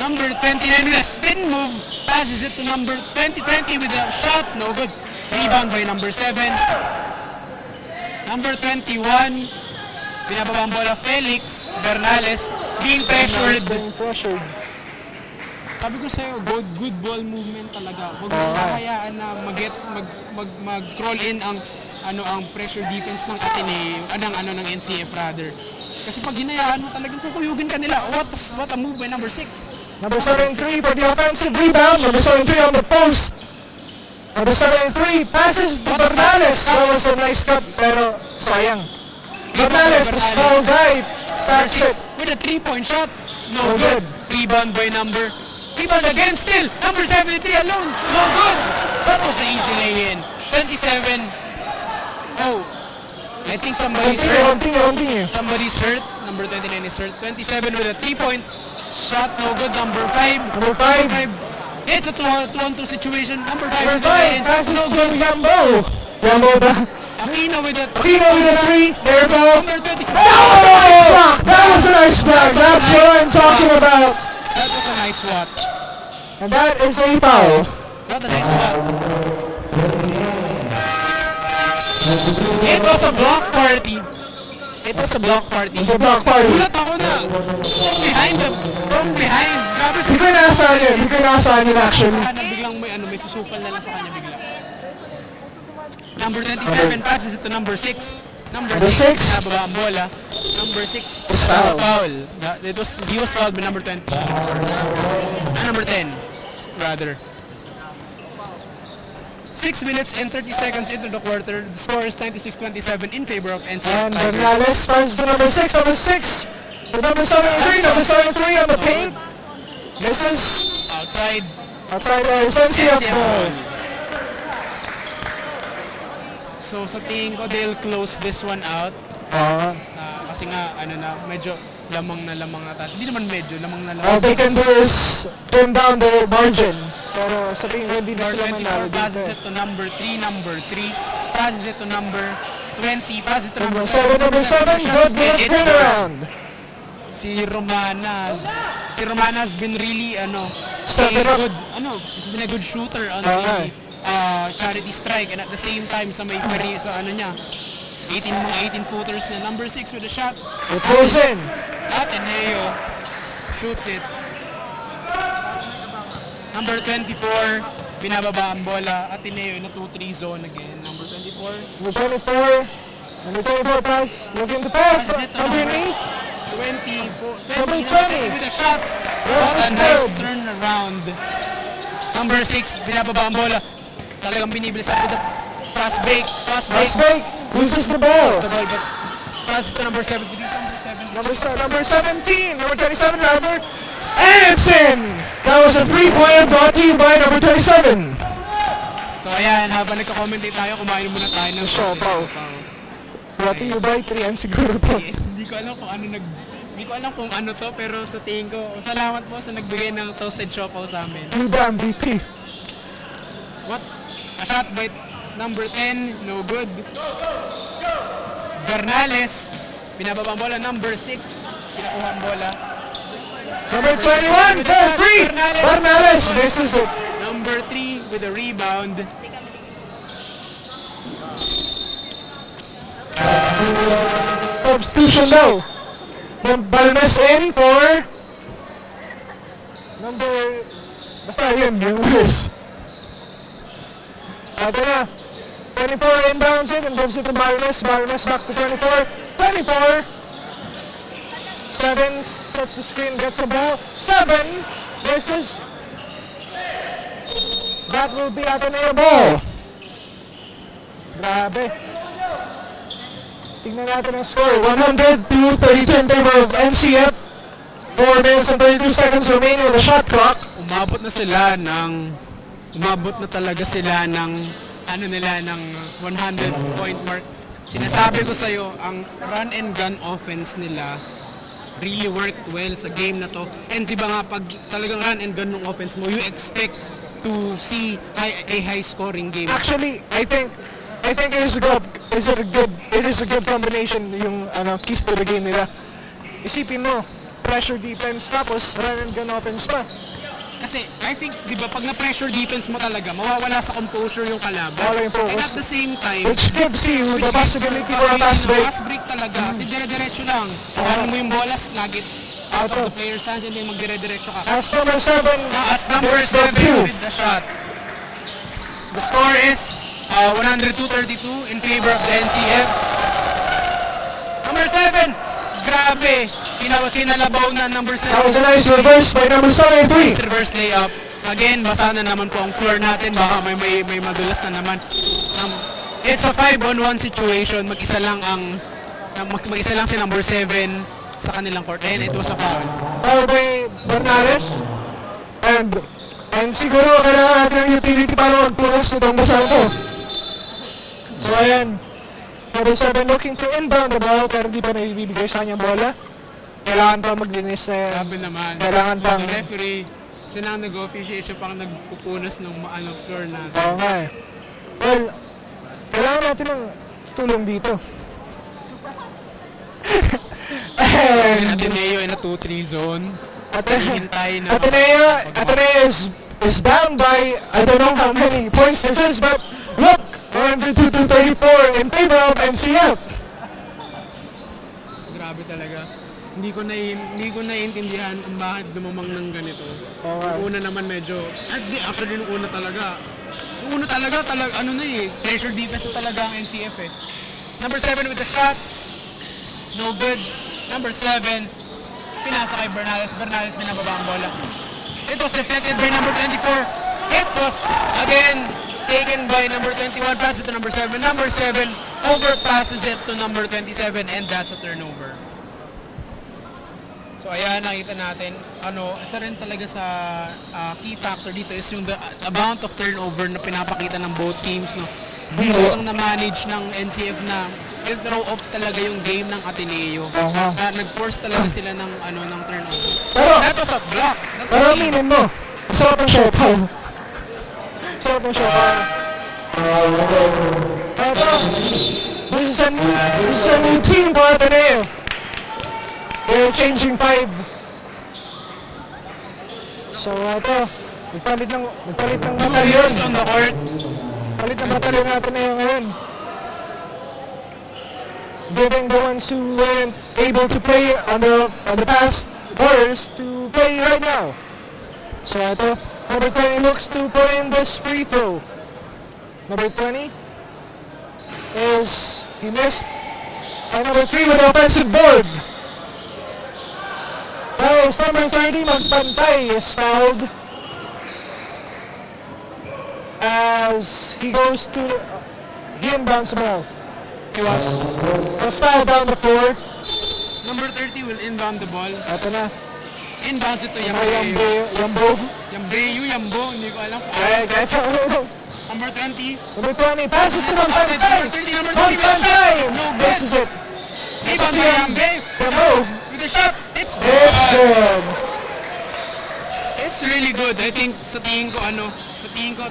S2: Number 29 with a spin move. Passes it to number 20 with a shot. No good. Rebound by number 7. Number 21. Pinababang bola Felix Bernales. Being pressured. Sabi ko sa'yo, good ball movement talaga. Huwag mo hayaan na mag-crawl in ang pressure defense ng Ateneo, ng NCF rather. Kasi pag hinayaan mo talagang kukuyugin ka nila. What a move by number 6.
S3: Number 7-3 for the offensive rebound. Number 7-3 on the post. Number 7-3 passes to Bernales. That was a nice cut, pero sayang. Bernales, the small guy, that's it.
S2: With a 3-point shot. No good. Rebound again still. Number 73 alone. No good. That was an easy lay-in. 27. Oh. I think somebody's hurt. Somebody's hurt. Number 29 is hurt. 27 with a 3-point shot. No good. Number 5. It's a 2-on-2 situation. Number 5.
S3: No good. Yambo
S2: Aquino with a
S3: 3. There we go.
S2: Number 20.
S3: Oh! That was a nice block. That's what I'm talking about.
S2: That was a nice swat.
S3: And that is a foul.
S2: What a nice swat. It was a block party. Gulat ako na. From behind. Grabe
S3: Hindi ko inaasahan yun actually.
S2: Biglang may susupal na lang sa kanya bigla. Number 27 passes it to number 6. Number
S3: Number
S2: 6,
S3: six.
S2: nababa ang bola. Number 6,
S3: Was fouled.
S2: foul. He was fouled by number 20. Number 10, rather. 6 minutes and 30 seconds into the quarter. The score is 96-27 in favor of NCF
S3: And
S2: Tigers.
S3: Bernales passes to number 6, number 6. To number 73, number 73 on the paint. Misses.
S2: Outside.
S3: Outside the NCF ball.
S2: So sa tingin ko, they'll close this one out. Kasi nga, medyo lamang na tayo. Hindi naman medyo, lamang na
S3: All
S2: lamang.
S3: they can do is turn down the margin. Pero sa tingin ko hindi na sila manalo
S2: 24 passes
S3: dito.
S2: it to number 3, number 3. Passes it to number 20, passes it to
S3: Number
S2: number
S3: 7,
S2: 7.
S3: good move, turnaround.
S2: Si Romanas has been really,
S3: Stepping up.
S2: he's been a good shooter on
S3: Okay.
S2: the charity strike, and at the same time sa may career, sa niya, 18 footers na. Number 6 with a shot.
S3: It goes in.
S2: Ateneo shoots it. Number 24, binababa ang bola. Ateneo in a 2-3 zone again. Number 24.
S3: Number 24. Number 24 pass. Looking to pass. Underneath.
S2: 20
S3: 20.
S2: with a shot. What a nice turnaround. Number 6, binababa ang bola. Talagang binibilis up with the pass break.
S3: Pass break. Loses the ball.
S2: The ball, but pass it to number 73. Number 7.
S3: Number 17. Number 27 rather. And it's in. That was a 3-pointer brought to you by number 27.
S2: So ayan, habang nagka-commentate tayo, kumain muna tayo ng
S3: Siopaw. Brought to you by 3M siguro to.
S2: Hindi ko alam kung ano to, pero sa tingin ko, salamat po sa nagbigay ng toasted siopaw sa amin.
S3: You the MVP.
S2: What? A shot by number 10, no good. Bernales, binababa ang bola. Number 6, pinakuha ang bola.
S3: Number 21, 4-3. Bernales misses it.
S2: Number 3 with a rebound.
S3: Substitution daw. Balmes in for number... Basta yun, yung list. Ito na. 24 inbounds it and gives it to Balmes. Balmes back to 24. 24. 7 sets the screen, gets the ball. 7 versus... That will be Ateneo ball. Grabe. Tingnan natin ang score. 100-32 in favor of NCF. 4 minutes and 32 seconds remaining on the shot clock.
S2: Umabot na talaga sila ng ng 100 point mark. Sinasabi ko sa'yo, ang run and gun offense nila really worked well sa game na to. And diba nga, pag talagang run and gun ng offense mo, you expect to see a high scoring game.
S3: Actually, I think it is a good combination yung keys to the game nila. Isipin mo, pressure defense tapos run and gun offense pa.
S2: Kasi I think, di ba, pag na-pressure defense mo talaga, mawawala sa composure yung kalaban.
S3: Mawawala yung focus.
S2: And at the same time,
S3: Which gives you the possibility for a fast break.
S2: fast break talaga. Kasi dire-diretso lang. Ano mo yung bola, snag it out of the player's hands, and then magdire-diretso ka.
S3: As number 7,
S2: As number 7 with the shot. The score is 102-32 in favor of the NCF. Number 7, grabe. Kinalabaw na number 7.
S3: that was a nice reverse by number 73.
S2: Reverse layup. Again, basa na naman po ang floor natin. Baka may madulas na naman. It's a 5-on-1 situation. Mag-isa lang si number 7 sa kanilang court. And it was a foul.
S3: Foul by Bernales. And siguro kailangan natin ang utility para magpunas itong basang to. So ayan, number 7 looking to inbound the ball pero di pa naibibigay sa kanyang bola. Kailangan pa maglinis na yan.
S2: Sabi naman.
S3: Kailangan pang...
S2: The referee, siya na nag-officiate, siya pang nagpupunas ng floor natin.
S3: Oo nga eh. Well, kailangan natin ng tulong dito.
S2: Ateneo in a 2-3 zone.
S3: Ateneo is down by I don't know how many points this is, but look, 102-34 in favor of NCF.
S2: Grabe talaga. Hindi ko naiintindihan kung bakit dumamang ng ganito.
S3: Okay.
S2: Yung una naman medyo, actually nung una talaga, Yung una talaga, ano na eh, pressure defense na talaga ang NCF eh. Number 7 with the shot. No good. Number 7, pinasa kay Bernales. Bernales binababa ang bola. It was deflected by number 24. It was, again, taken by number 21. Pass it to number 7. Number 7 overpasses it to number 27 and that's a turnover. So ayan, nakita natin, isa rin talaga sa key factor dito is yung the amount of turnover na pinapakita ng both teams, no. Talagang na-manage ng NCF na throw off talaga yung game ng Ateneo. Nag-force talaga sila ng turnover.
S3: Pero,
S2: that was a block.
S3: Pero aminin mo, sarap ang showtime. Sarap ang showtime. Ito, this is a new team for Ateneo. They're changing 5. So ito, nagpalit ng batalyon.
S2: On the court.
S3: Palit ng batalyon natin ngayon. Giving the ones who weren't able to play on the past quarters to play right now. So ito, number 20 looks to put in this free throw. Number 20 is, he missed. And number 3 with the offensive board. Now, number 30, Magpantay is fouled as he goes to, he inbounds the ball. He was fouled down the floor.
S2: Number 30 will inbound the ball.
S3: Ito na.
S2: Inbounds it to
S3: Yambo.
S2: Yambo, hindi ko alam. Number 20.
S3: Number 20, passes to Magpantay.
S2: Number 30, number 20 with a
S3: Magpantay!
S2: shot. No good.
S3: This is it.
S2: Inbound by Yambo.
S3: Yambo.
S2: With a shot. It's
S3: good.
S2: It's really good. I think sa tingin ko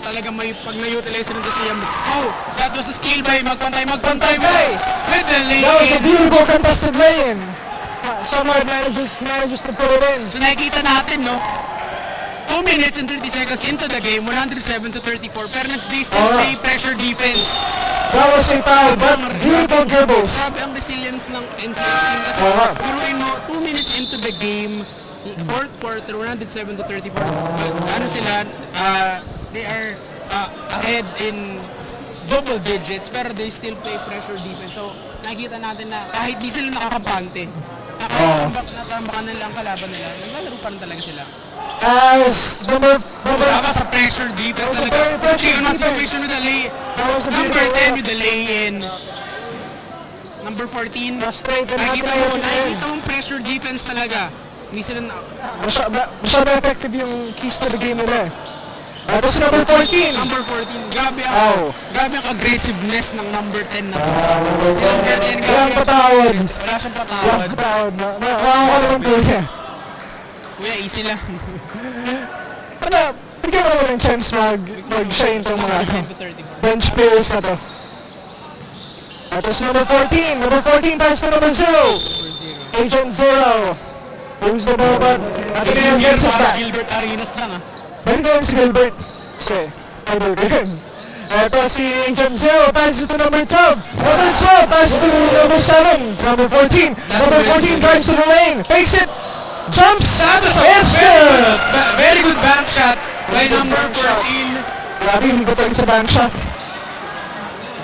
S2: talaga may pag na-utilize rin kasi Yambo. Oh, that was a steal by Magpantay with the lay-in.
S3: That was a beautiful contested lay-in. Someone manages to put it in.
S2: So nakikita natin, no? 2 minutes and 30 seconds into the game, 107 to 34. Pero they still play pressure defense.
S3: That was a foul, but beautiful dribbles.
S2: Grabe ang resilience ng NCF team kasi turuin mo, 2 minutes into the game, fourth quarter, 107 to 34. They are ahead in double digits, pero they still play pressure defense. So, nakikita natin na kahit di sila nakakapante, nakatambakan nila ang kalaban nila, naglalaro pa rin talaga sila.
S3: As number
S2: sa pressure defense talaga. Situation with the lay. Number 10 with the lay-in. Number 14. Nakikita mo pressure defense talaga. Hindi sila
S3: masyado effective yung keys to the game nila. Tapos number 14.
S2: Number 14. Grabe ang aggressiveness ng number 10 na to.
S3: Walang patawad.
S2: Wala siyang patawad.
S3: Nakakalaman po niya.
S2: Kuya, easy lang.
S3: Bigyan mo naman ng chance mag-shine itong mga bench players na to. Tapos number 14. Number 14 pass to number 0. Agent 0. Who's the ball but Ateneo gets it back.
S2: Gilbert Arenas lang
S3: Balik ko si Gilbert. Kasi, idol ko yun. Ito si Agent 0 passes to number 12. Number 12 passes to number 7. Number 14. Number 14 drives to the lane. Fakes it. Jumps! It's good!
S2: Very good bank shot by number 14.
S3: Grabe, hindi ko tayo sa bank shot.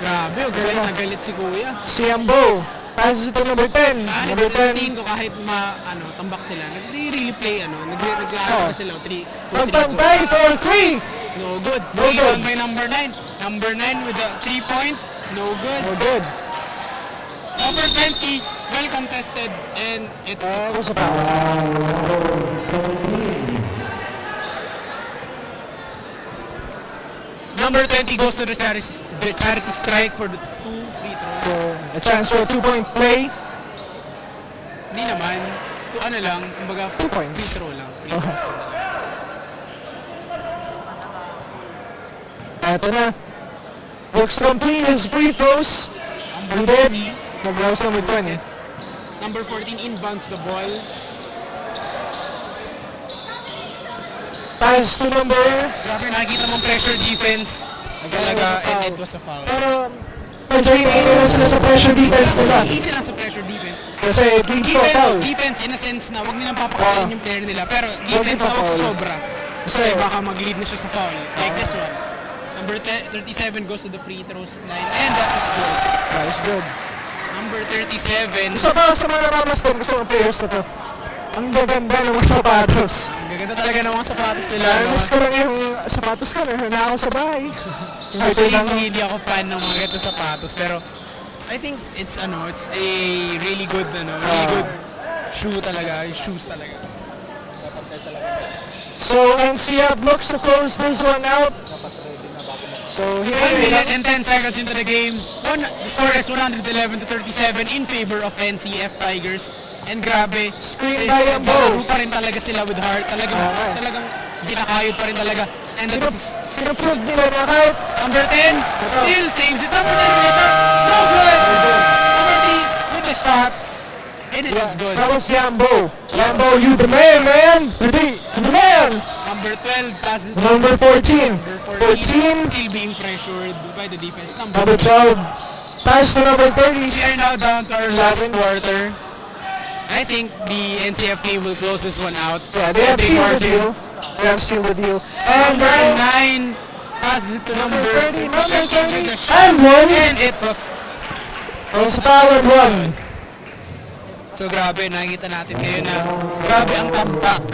S2: Grabe, galit na galit si Kuya.
S3: Si Ambo. Passes to number 10. Number 10.
S2: Ko kahit tambak sila, nag-really play, nag-aarap sila.
S3: Magpantay for 3.
S2: No good.
S3: No good.
S2: By number 9. Number 9 with a 3-point. No good.
S3: No good.
S2: Number 20, well contested, and it
S3: was a foul.
S2: Number 20 goes to the charity strike for the 2 free throws.
S3: So, a chance for a 2-point play.
S2: Hindi naman. Lang, kumbaga
S3: 2 points.
S2: Free throw lang. Free throws.
S3: Ito na. Works complete his free throws. He did. Nag-rouse number 20.
S2: Number 14 inbounds the ball.
S3: Pass to number...
S2: Grabe, nakikita mong pressure defense. Talaga, and it was a foul.
S3: Pero, medyo hinihingi lang sila sa pressure defense nila.
S2: Easy lang sa pressure defense.
S3: Kasi it leads to a foul.
S2: Defense in a sense na huwag nilang papakain yung player nila. Pero defense na huwag sobra. Kasi baka mag-lead na siya sa foul. Like this one. Number 37 goes to the free throws line, and that is good.
S3: That is good.
S2: Number 37.
S3: Isa pa sa mga namamasdan ko sa mga players na to. Ang gaganda ng mga sapatos.
S2: Ang gaganda talaga ng mga sapatos nila.
S3: Miss ko lang yung sapatos ko, meron na ako sa bahay.
S2: Actually, hindi ako fan ng mga ganito sapatos, pero I think it's a really good shoe talaga, shoes talaga.
S3: So NCF looks to close this one out. So
S2: 1 minute and 10 seconds into the game. The score is 111-37 in favor of NCF Tigers. And grabe,
S3: Screen by Yambo.
S2: Laro pa rin talaga sila with heart. Talagang ginakayod pa rin talaga. And that is
S3: Sinuprove nila na kahit
S2: number 10, still saves it. Number 10 with a shot, no good. Number 3 with a shot, and it was good.
S3: That was Yambo. Yambo, you the man. You the man.
S2: Number 12 passes to
S3: Number 14.
S2: number 14, still being pressured by the defense.
S3: Number 12. Pass to number 30.
S2: We are now down to our last quarter. I think the NCF team will close this one out.
S3: Yeah, they have sealed the deal. They have sealed the deal. And
S2: Number
S3: now,
S2: 9 passes it to number
S3: 30, number 30,
S2: with a shot,
S3: and one.
S2: and it was.
S3: was power one.
S2: So grabe, nakikita natin ngayon na grabe ang comeback.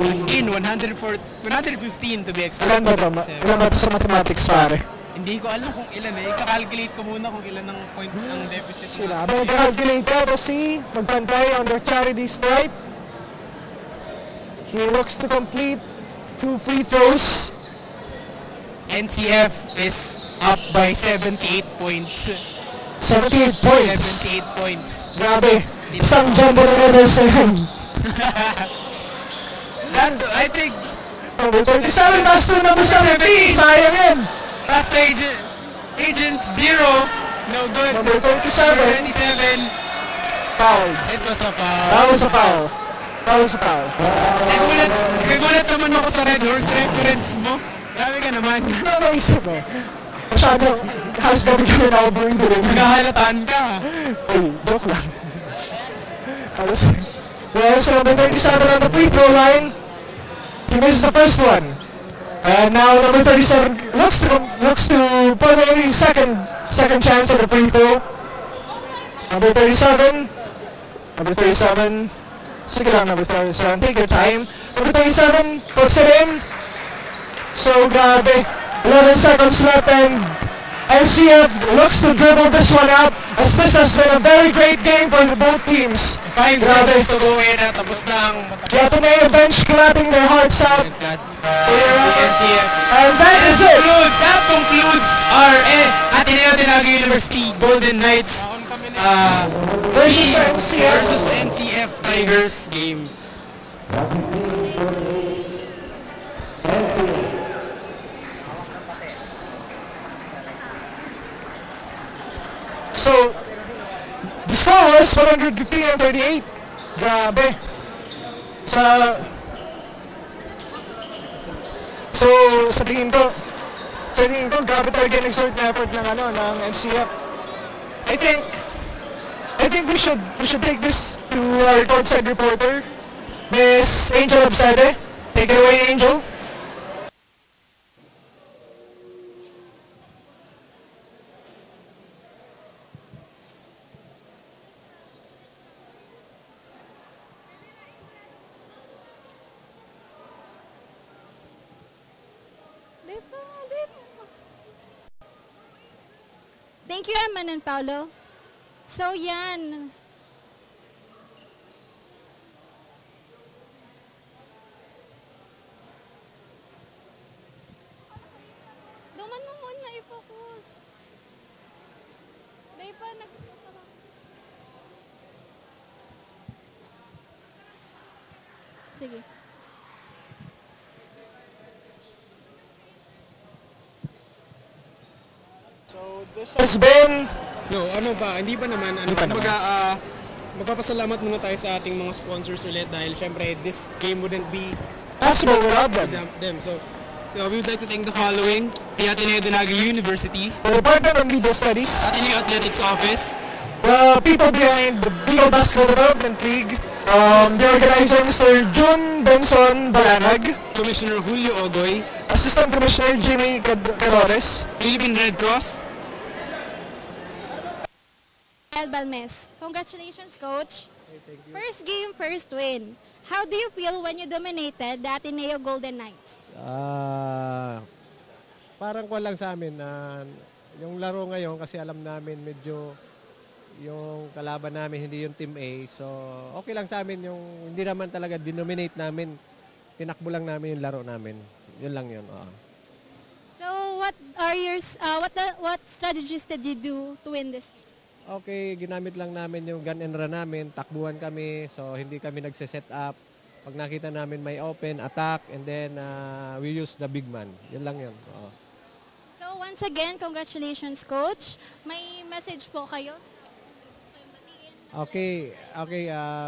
S2: As in, 115 to be exact.
S3: Ilan ba ito? Ilan ba ito sa mathematics, pare?
S2: Hindi ko alam kung ilan eh. Ika-calculate ko muna kung ilan ang point ang deficit.
S3: Sila. Habang nag-calculate ko, si magpantay on their charity stripe. He looks to complete 2 free throws.
S2: NCF is up by 78 points.
S3: 78 points.
S2: 78 points.
S3: Grabe. Isang jumbo na medals na yan.
S2: And I think
S3: Number 37, pass to number 17. Sayang yan.
S2: last agent 0. No good.
S3: Number 27.
S2: 27.
S3: Foul.
S2: It was a foul.
S3: That was a foul. That was a foul.
S2: Nagulat naman ako sa Red Horse reference mo. Grabe ka naman.
S3: Naisip eh. Masyado, halos gabi kami na overing doon.
S2: Nagahalataan ka.
S3: Oh, joke lang. Well, so number 37 on the free throw line. He missed the first one. And now number 37 looks to put a second chance at the free throw. Number 37. Number 37. Sige lang, number 37. Take your time. Number 37 puts it in. So grabe. 11 seconds left and NCF looks to dribble this one out as this has been a very great game for both teams.
S2: 5 seconds to go in at tapos na ang
S3: The Ateneo bench clapping their hearts out.
S2: NCF.
S3: And that is it.
S2: That concludes our Ateneo Dinaga University Golden Knights
S3: Versus NCF.
S2: versus NCF Tigers game.
S3: So, the score was 115-38. Grabe. Sa tingin ko, grabe talaga yung exert na effort ng NCF. I think we should take this to our courtside reporter, Miss Angel Absade. Take it away, Angel.
S6: Thank you, Eman and Paolo. So, yan. Duman mo muna i-focus. Dahil pa, sige.
S3: So, this has been...
S2: No, hindi pa naman. Magpapasalamat muna tayo sa ating mga sponsors ulit dahil syempre this game wouldn't be
S3: possible without them.
S2: So, we would like to thank the following: the Ateneo Dinaga University,
S3: The Department of Media Studies,
S2: Ateneo Athletics Office,
S3: the people behind the Bicol Basketball Development League,
S1: The organizer, Mr. June Benson Balanag.
S2: Commissioner Julio Ogoy,
S1: Assistant Commissioner Jimmy Cadores.
S2: Philippine Red Cross,
S6: El Balmes. Congratulations, Coach. First game, first win. How do you feel when you dominated the Ateneo Golden Knights?
S8: Parang ko lang sa amin na yung laro ngayon kasi alam namin medyo yung kalaban namin hindi yung Team A. So okay lang sa amin yung hindi naman talaga denominate namin. Tinakbo lang namin yung laro namin. Yun lang yun.
S6: So what are your what strategies did you do to win this?
S8: Okay, ginamit lang namin yung gun and run namin. Takbuhan kami. So hindi kami nagse-set up. Pag nakita namin may open, attack, and then we use the big man. Yun lang yun.
S6: So once again, congratulations, Coach. May message po kayo?
S8: Okay,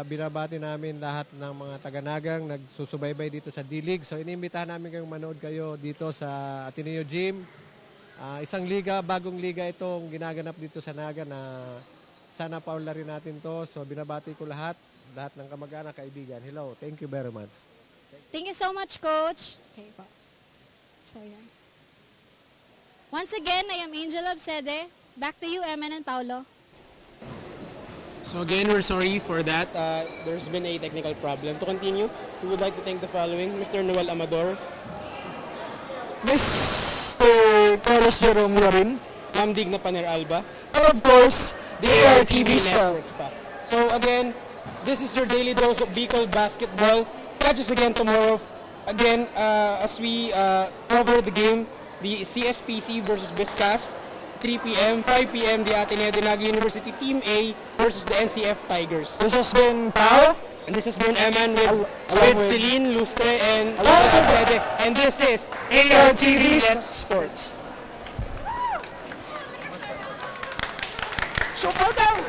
S8: binabati namin lahat ng mga taga-Nagang nagsusubaybay dito sa D-League. So inimbitahan namin kayong manood kayo dito sa Ateneo Gym. Isang liga, bagong liga itong ginaganap dito sa Naga na sana paunlarin natin to. So binabati ko lahat ng kamag-anak, kaibigan. Hello, thank you very much.
S6: Thank you so much, Coach. Okay po. So yan. Once again, I am Angel Obsede. Back to you, Eman and Paulo.
S2: So again, we're sorry for that. There's been a technical problem. To continue, we would like to thank the following: Mr. Noel Amador,
S1: Mr. Carlos Jerome Larin.
S2: Ma'am Digna Paner Alba,
S1: And of course, the ARTV staff.
S2: Network staff. So again, this is your daily dose of Bicol basketball. Catch us again tomorrow. Again, as we cover the game, the CSPC versus Biscast, 3 p.m., 5 p.m., the Ateneo de Naga University Team A versus the NCF Tigers.
S1: This has been Pao.
S2: And this has been Eman
S1: Along
S2: with
S1: with-
S2: Celine, Lustre, and
S1: Along
S2: and this is
S1: ARTV Sports. So, put down!